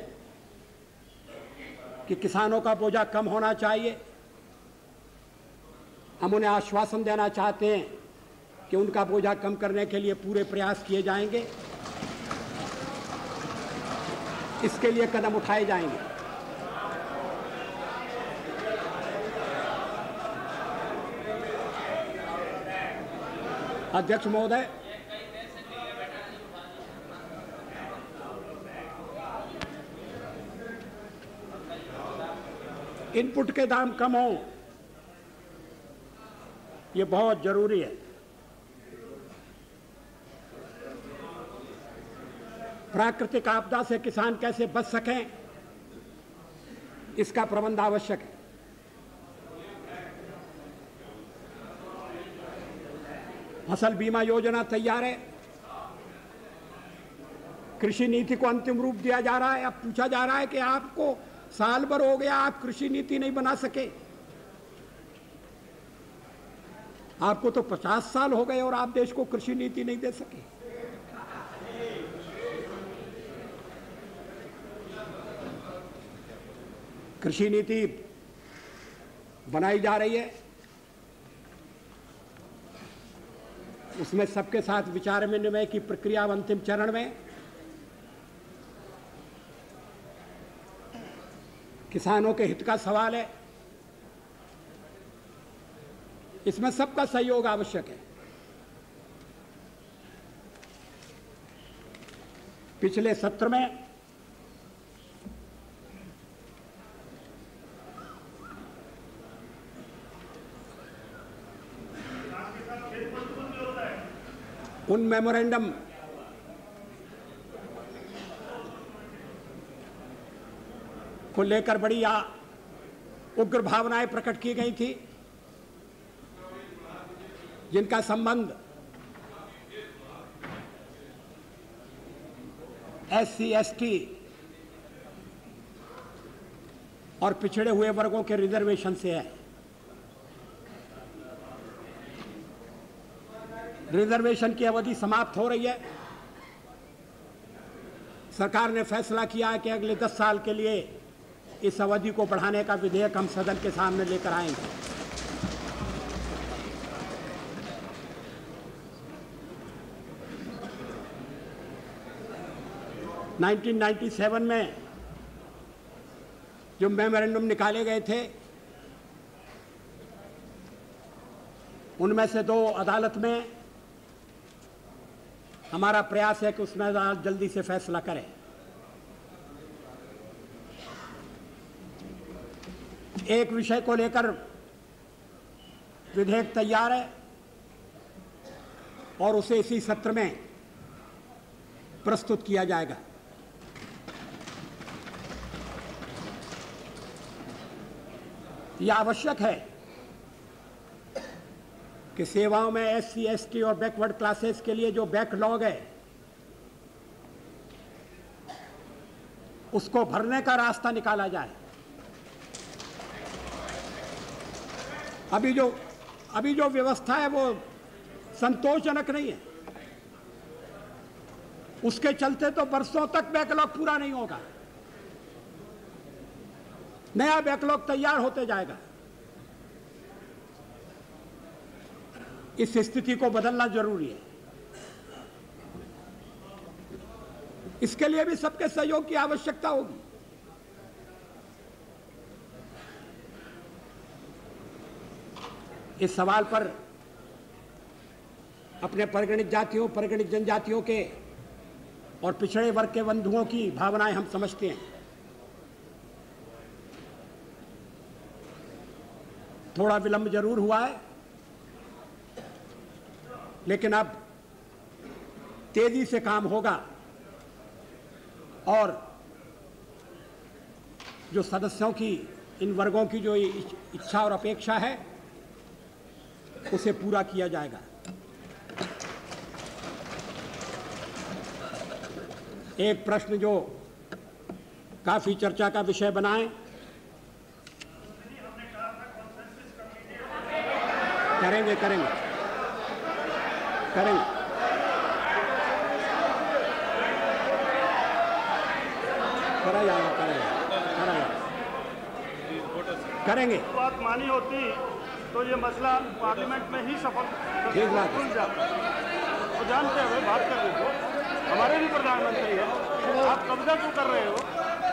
कि किसानों का बोझा कम होना चाहिए। हम उन्हें आश्वासन देना चाहते हैं कि उनका बोझा कम करने के लिए पूरे प्रयास किए जाएंगे, इसके लिए कदम उठाए जाएंगे। अध्यक्ष महोदय, इनपुट के दाम कम हो, ये बहुत जरूरी है। प्राकृतिक आपदा से किसान कैसे बच सकें, इसका प्रबंध आवश्यक है। फसल बीमा योजना तैयार है, कृषि नीति को अंतिम रूप दिया जा रहा है। अब पूछा जा रहा है कि आपको साल भर हो गया, आप कृषि नीति नहीं बना सके। आपको तो 50 साल हो गए और आप देश को कृषि नीति नहीं दे सके। कृषि नीति बनाई जा रही है, उसमें सबके साथ विचार विनिमय की प्रक्रिया अंतिम चरण में। किसानों के हित का सवाल है। इसमें सबका सहयोग आवश्यक है। पिछले सत्र में उन मेमोरेंडम को लेकर बड़ी उग्र भावनाएं प्रकट की गई थी, जिनका संबंध SC ST और पिछड़े हुए वर्गों के रिजर्वेशन से है। रिजर्वेशन की अवधि समाप्त हो रही है। सरकार ने फैसला किया है कि अगले 10 साल के लिए इस अवधि को बढ़ाने का विधेयक हम सदन के सामने लेकर आएंगे। नाइनटीन 1997 में जो मेमोरेंडम निकाले गए थे, उनमें से 2 अदालत में हमारा प्रयास है कि उसमें अदालत जल्दी से फैसला करे। एक विषय को लेकर विधेयक तैयार है और उसे इसी सत्र में प्रस्तुत किया जाएगा। यह आवश्यक है कि सेवाओं में SC ST और बैकवर्ड क्लासेस के लिए जो बैकलॉग है, उसको भरने का रास्ता निकाला जाए। अभी जो व्यवस्था है वो संतोषजनक नहीं है। उसके चलते तो बरसों तक बैकलॉग पूरा नहीं होगा। नया बैकलॉग तैयार होते जाएगा। इस स्थिति को बदलना जरूरी है। इसके लिए भी सबके सहयोग की आवश्यकता होगी। इस सवाल पर अपने परिगणित जातियों, परिगणित जनजातियों के और पिछड़े वर्ग के बंधुओं की भावनाएं हम समझते हैं। थोड़ा विलंब जरूर हुआ है, लेकिन अब तेजी से काम होगा और जो सदस्यों की, इन वर्गों की जो इच्छा और अपेक्षा है, उसे पूरा किया जाएगा। एक प्रश्न जो काफी चर्चा का विषय बना है, करेंगे करा जाएगा करेंगे। बात मानी होती तो ये मसला पार्लियामेंट में ही सफल ठीक बात है। जाता। तो जानते हैं, बात कर रहे हो, हमारे भी प्रधानमंत्री है, आप कब्जा क्यों कर रहे हो?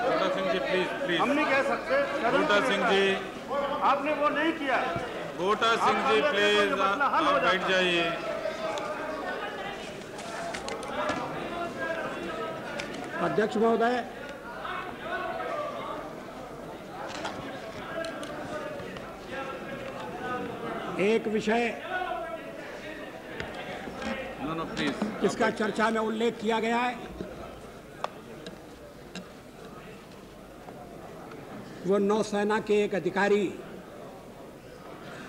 बूटा सिंह जी प्लीज। हम नहीं कह सकते। बूटा सिंह जी, आपने वो नहीं किया। बूटा सिंह जी प्लीज, आप बैठ जाइए। अध्यक्ष महोदय, एक विषय प्लीज, जिसका चर्चा में उल्लेख किया गया है, वो नौसेना के एक अधिकारी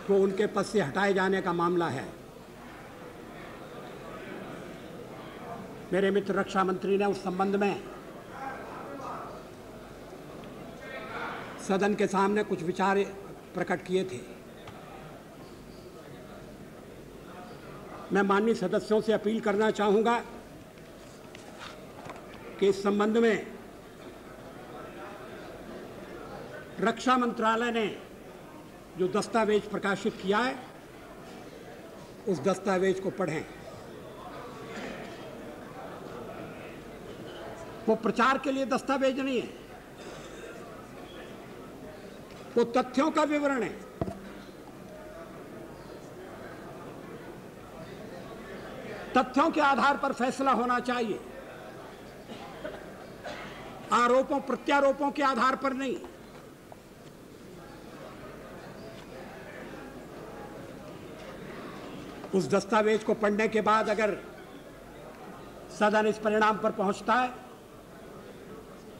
को उनके पद से हटाए जाने का मामला है। मेरे मित्र रक्षा मंत्री ने उस संबंध में सदन के सामने कुछ विचार प्रकट किए थे। मैं माननीय सदस्यों से अपील करना चाहूँगा कि इस संबंध में रक्षा मंत्रालय ने जो दस्तावेज प्रकाशित किया है, उस दस्तावेज को पढ़ें। वो प्रचार के लिए दस्तावेज नहीं है, वो तथ्यों का विवरण है। तथ्यों के आधार पर फैसला होना चाहिए, आरोपों प्रत्यारोपों के आधार पर नहीं। उस दस्तावेज को पढ़ने के बाद अगर सदन इस परिणाम पर पहुंचता है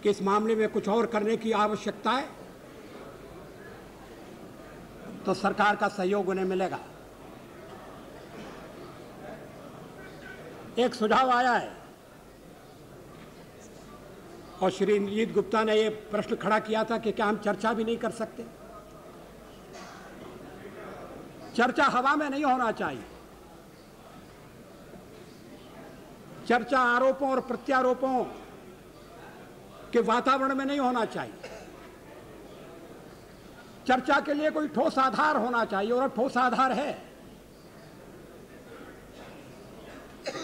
कि इस मामले में कुछ और करने की आवश्यकता है, तो सरकार का सहयोग उन्हें मिलेगा। एक सुझाव आया है और श्री इंद्रजीत गुप्ता ने यह प्रश्न खड़ा किया था कि क्या हम चर्चा भी नहीं कर सकते। चर्चा हवा में नहीं होना चाहिए, चर्चा आरोपों और प्रत्यारोपों के वातावरण में नहीं होना चाहिए। चर्चा के लिए कोई ठोस आधार होना चाहिए, और ठोस आधार है।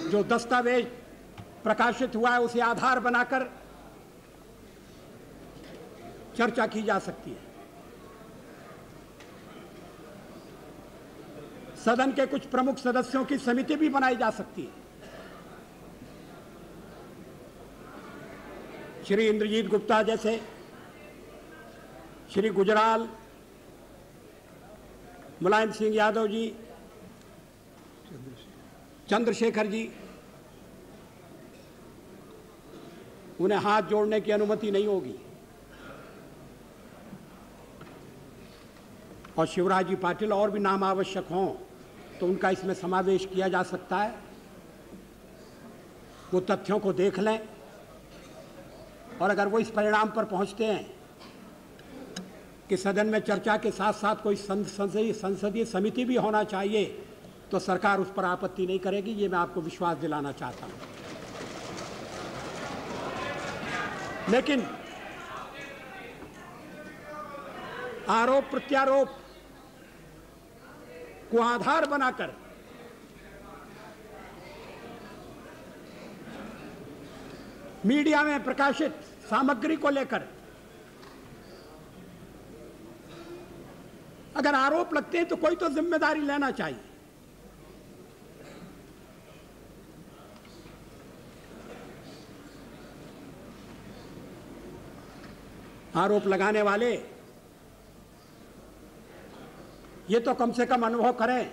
जो दस्तावेज प्रकाशित हुआ है उसे आधार बनाकर चर्चा की जा सकती है। सदन के कुछ प्रमुख सदस्यों की समिति भी बनाई जा सकती है। श्री इंद्रजीत गुप्ता जैसे, श्री गुजराल, मुलायम सिंह यादव जी, चंद्रशेखर जी, उन्हें हाथ जोड़ने की अनुमति नहीं होगी। और शिवराज जी पाटिल और भी नाम आवश्यक हों तो उनका इसमें समावेश किया जा सकता है। वो तथ्यों को देख लें और अगर वो इस परिणाम पर पहुंचते हैं कि सदन में चर्चा के साथ साथ कोई संसदीय समिति भी होना चाहिए, तो सरकार उस पर आपत्ति नहीं करेगी। ये मैं आपको विश्वास दिलाना चाहता हूं। लेकिन आरोप प्रत्यारोप को आधार बनाकर मीडिया में प्रकाशित सामग्री को लेकर अगर आरोप लगते हैं तो कोई तो जिम्मेदारी लेना चाहिए। आरोप लगाने वाले ये तो कम से कम अनुभव करें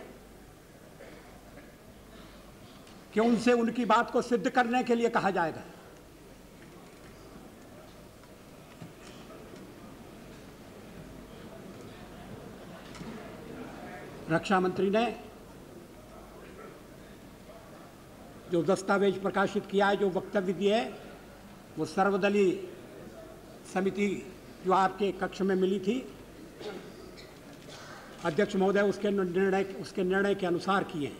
कि उनसे उनकी बात को सिद्ध करने के लिए कहा जाएगा। रक्षा मंत्री ने जो दस्तावेज प्रकाशित किया है, जो वक्तव्य दिए है, वो सर्वदलीय समिति जो आपके कक्ष में मिली थी, अध्यक्ष महोदय उसके निर्णय के अनुसार किए।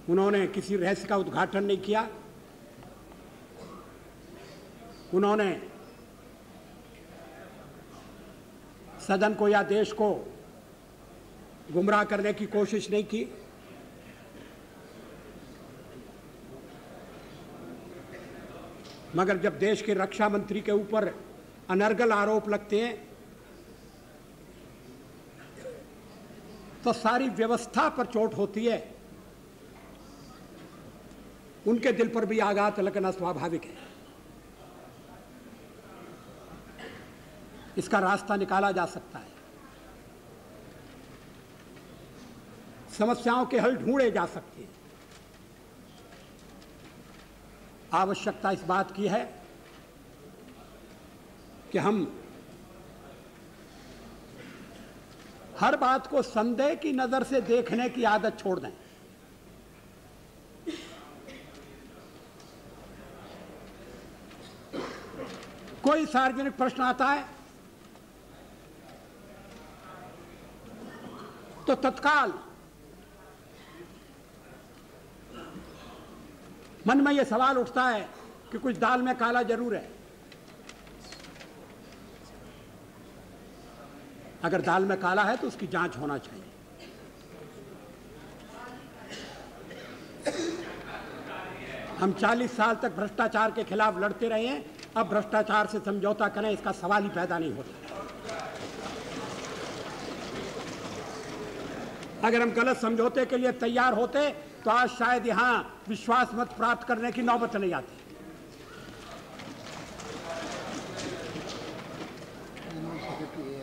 उन्होंने किसी रहस्य का उद्घाटन नहीं किया। उन्होंने सदन को या देश को गुमराह करने की कोशिश नहीं की। मगर जब देश के रक्षा मंत्री के ऊपर अनर्गल आरोप लगते हैं तो सारी व्यवस्था पर चोट होती है। उनके दिल पर भी आघात लगना स्वाभाविक है। इसका रास्ता निकाला जा सकता है, समस्याओं के हल ढूंढे जा सकते हैं। आवश्यकता इस बात की है कि हम हर बात को संदेह की नजर से देखने की आदत छोड़ दें। कोई सार्वजनिक प्रश्न आता है तो तत्काल मन में यह सवाल उठता है कि कुछ दाल में काला जरूर है। अगर दाल में काला है तो उसकी जांच होना चाहिए। हम 40 साल तक भ्रष्टाचार के खिलाफ लड़ते रहे हैं, अब भ्रष्टाचार से समझौता करें इसका सवाल ही पैदा नहीं होता। अगर हम गलत समझौते के लिए तैयार होते तो आज शायद यहां विश्वास मत प्राप्त करने की नौबत नहीं आती।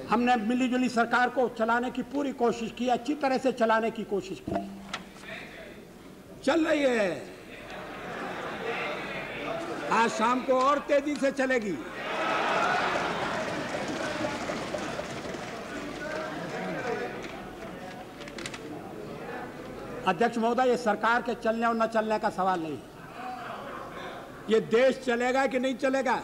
हमने मिलीजुली सरकार को चलाने की पूरी कोशिश की, अच्छी तरह से चलाने की कोशिश की, चल रही है। आज शाम को और तेजी से चलेगी। अध्यक्ष महोदय, ये सरकार के चलने और न चलने का सवाल नहीं है, ये देश चलेगा कि नहीं चलेगा।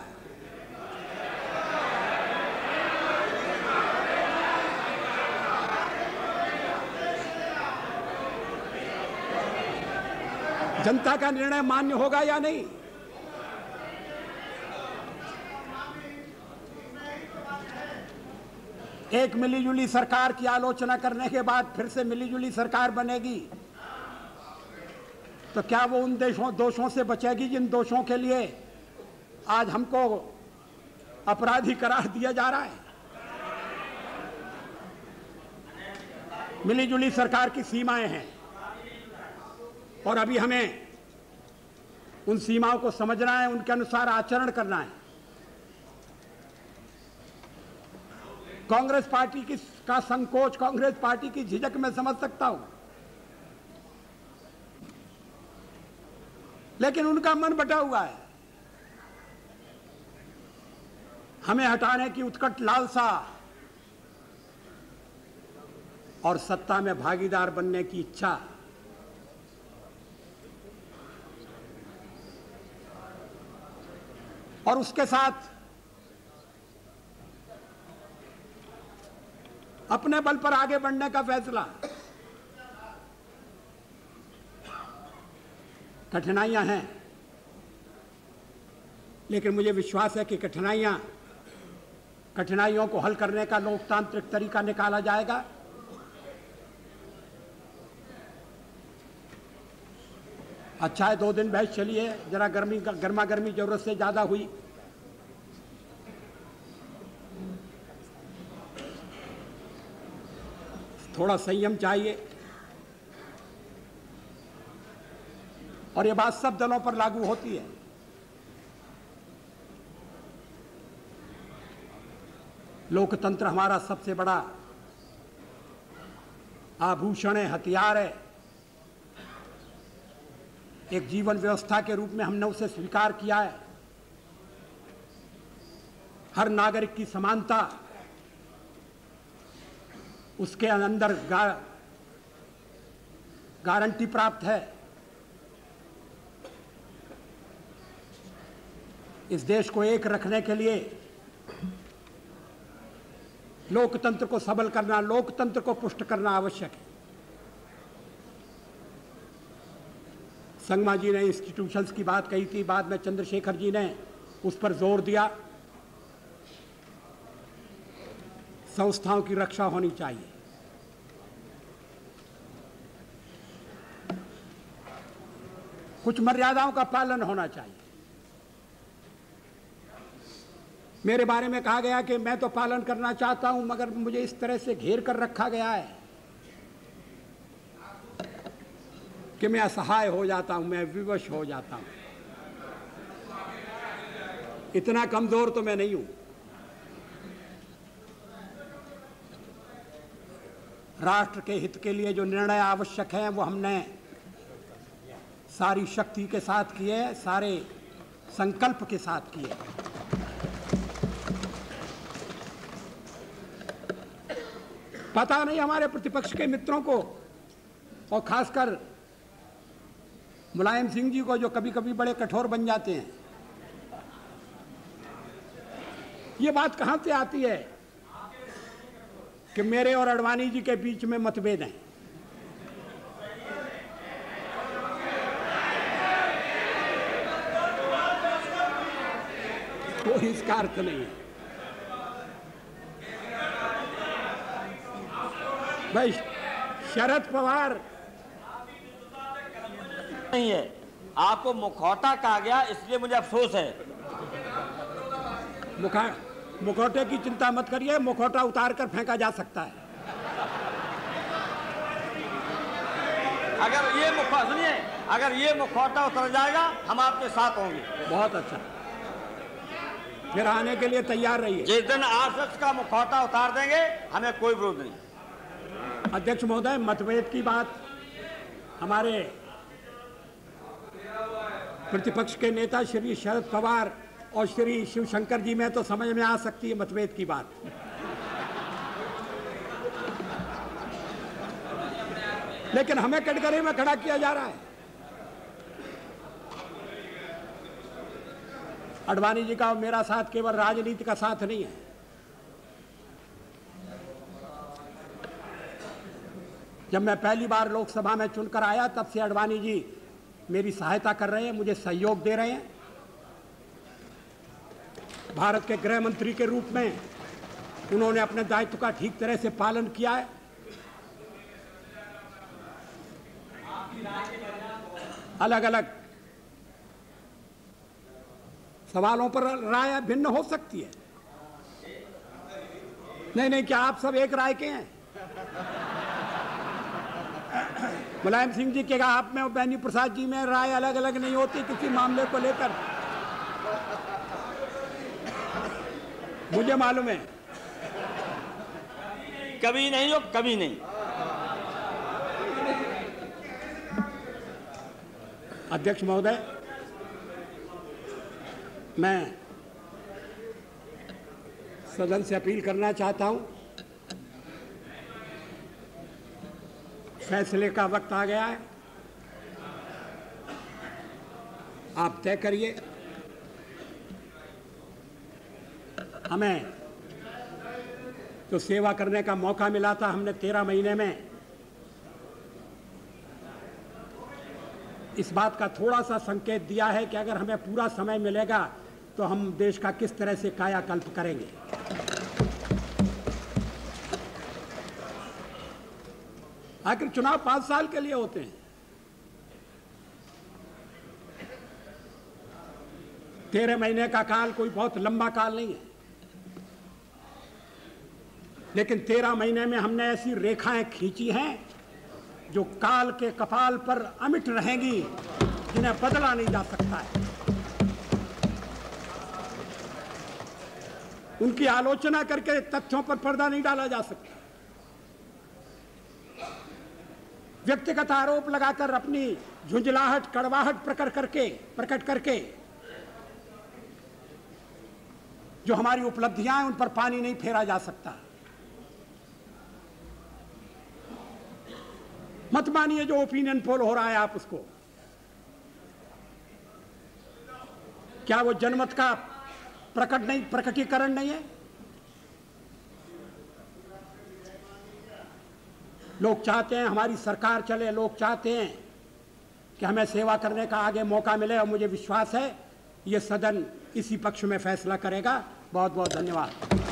जनता का निर्णय मान्य होगा या नहीं। एक मिलीजुली सरकार की आलोचना करने के बाद फिर से मिलीजुली सरकार बनेगी तो क्या वो उन दोषों से बचेगी जिन दोषों के लिए आज हमको अपराधी करार दिया जा रहा है। मिलीजुली सरकार की सीमाएं हैं और अभी हमें उन सीमाओं को समझना है, उनके अनुसार आचरण करना है। कांग्रेस पार्टी का संकोच, कांग्रेस पार्टी की झिझक मैं समझ सकता हूं, लेकिन उनका मन बटा हुआ है। हमें हटाने की उत्कट लालसा और सत्ता में भागीदार बनने की इच्छा और उसके साथ अपने बल पर आगे बढ़ने का फैसला। कठिनाइयां हैं, लेकिन मुझे विश्वास है कि कठिनाइयों को हल करने का लोकतांत्रिक तरीका निकाला जाएगा। अच्छा है 2 दिन बहस चली है, जरा गर्मा गर्मी जरूरत से ज्यादा हुई। थोड़ा संयम चाहिए और यह बात सब दलों पर लागू होती है। लोकतंत्र हमारा सबसे बड़ा आभूषण है, हथियार है। एक जीवन व्यवस्था के रूप में हमने उसे स्वीकार किया है। हर नागरिक की समानता, उसके अंदर गारंटी प्राप्त है। इस देश को एक रखने के लिए लोकतंत्र को सबल करना, लोकतंत्र को पुष्ट करना आवश्यक है। संगमा जी ने इंस्टीट्यूशंस की बात कही थी, बाद में चंद्रशेखर जी ने उस पर जोर दिया। संस्थाओं की रक्षा होनी चाहिए। कुछ मर्यादाओं का पालन होना चाहिए। मेरे बारे में कहा गया कि मैं तो पालन करना चाहता हूं, मगर मुझे इस तरह से घेर कर रखा गया है कि मैं असहाय हो जाता हूं, मैं विवश हो जाता हूं। इतना कमजोर तो मैं नहीं हूं। राष्ट्र के हित के लिए जो निर्णय आवश्यक हैं वो हमने सारी शक्ति के साथ किए, सारे संकल्प के साथ किए। पता नहीं हमारे प्रतिपक्ष के मित्रों को, और खासकर मुलायम सिंह जी को, जो कभी कभी बड़े कठोर बन जाते हैं, ये बात कहां से आती है कि मेरे और अडवाणी जी के बीच में मतभेद हैं। कोई इसका अर्थ नहीं है भाई। शरद पवार नहीं है, आपको मुखौटा कहा गया, इसलिए मुझे अफसोस है। मुखौटे की चिंता मत करिए, मुखौटा उतार कर फेंका जा सकता है। अगर ये सुनिए, अगर ये मुखौटा उतर जाएगा हम आपके साथ होंगे। बहुत अच्छा, फिर आने के लिए तैयार रहिए। जिस दिन आरएसएस का मुखौटा उतार देंगे हमें कोई विरोध नहीं। अध्यक्ष महोदय, मतभेद की बात हमारे प्रतिपक्ष के नेता श्री शरद पवार और श्री शिवशंकर जी में तो समझ में आ सकती है मतभेद की बात, लेकिन हमें कटघरे में खड़ा किया जा रहा है। आडवाणी जी का और मेरा साथ केवल राजनीति का साथ नहीं है। जब मैं पहली बार लोकसभा में चुनकर आया तब से आडवाणी जी मेरी सहायता कर रहे हैं, मुझे सहयोग दे रहे हैं। भारत के गृह मंत्री के रूप में उन्होंने अपने दायित्व का ठीक तरह से पालन किया है। अलग अलग सवालों पर राय भिन्न हो सकती है। नहीं, क्या आप सब एक राय के हैं? मुलायम सिंह जी के आप में और बेनी प्रसाद जी में राय अलग अलग नहीं होती किसी मामले को लेकर, मुझे मालूम है। कभी नहीं हो, कभी नहीं। अध्यक्ष महोदय, मैं सदन से अपील करना चाहता हूं, फैसले का वक्त आ गया है। आप तय करिए। हमें तो सेवा करने का मौका मिला था, हमने 13 महीने में इस बात का थोड़ा सा संकेत दिया है कि अगर हमें पूरा समय मिलेगा तो हम देश का किस तरह से कायाकल्प करेंगे। आखिर चुनाव 5 साल के लिए होते हैं। 13 महीने का काल कोई बहुत लंबा काल नहीं है, लेकिन 13 महीने में हमने ऐसी रेखाएं खींची हैं जो काल के कपाल पर अमिट रहेंगी, जिन्हें बदला नहीं जा सकता है। उनकी आलोचना करके तथ्यों पर पर्दा नहीं डाला जा सकता। व्यक्तिगत आरोप लगाकर अपनी झुंझलाहट, कड़वाहट प्रकट करके जो हमारी उपलब्धियां हैं उन पर पानी नहीं फेरा जा सकता। मत मानिए जो ओपिनियन पोल हो रहा है आप उसको। क्या वो जनमत का प्रकटीकरण नहीं है? लोग चाहते हैं हमारी सरकार चले, लोग चाहते हैं कि हमें सेवा करने का आगे मौका मिले, और मुझे विश्वास है ये सदन इसी पक्ष में फैसला करेगा। बहुत बहुत धन्यवाद।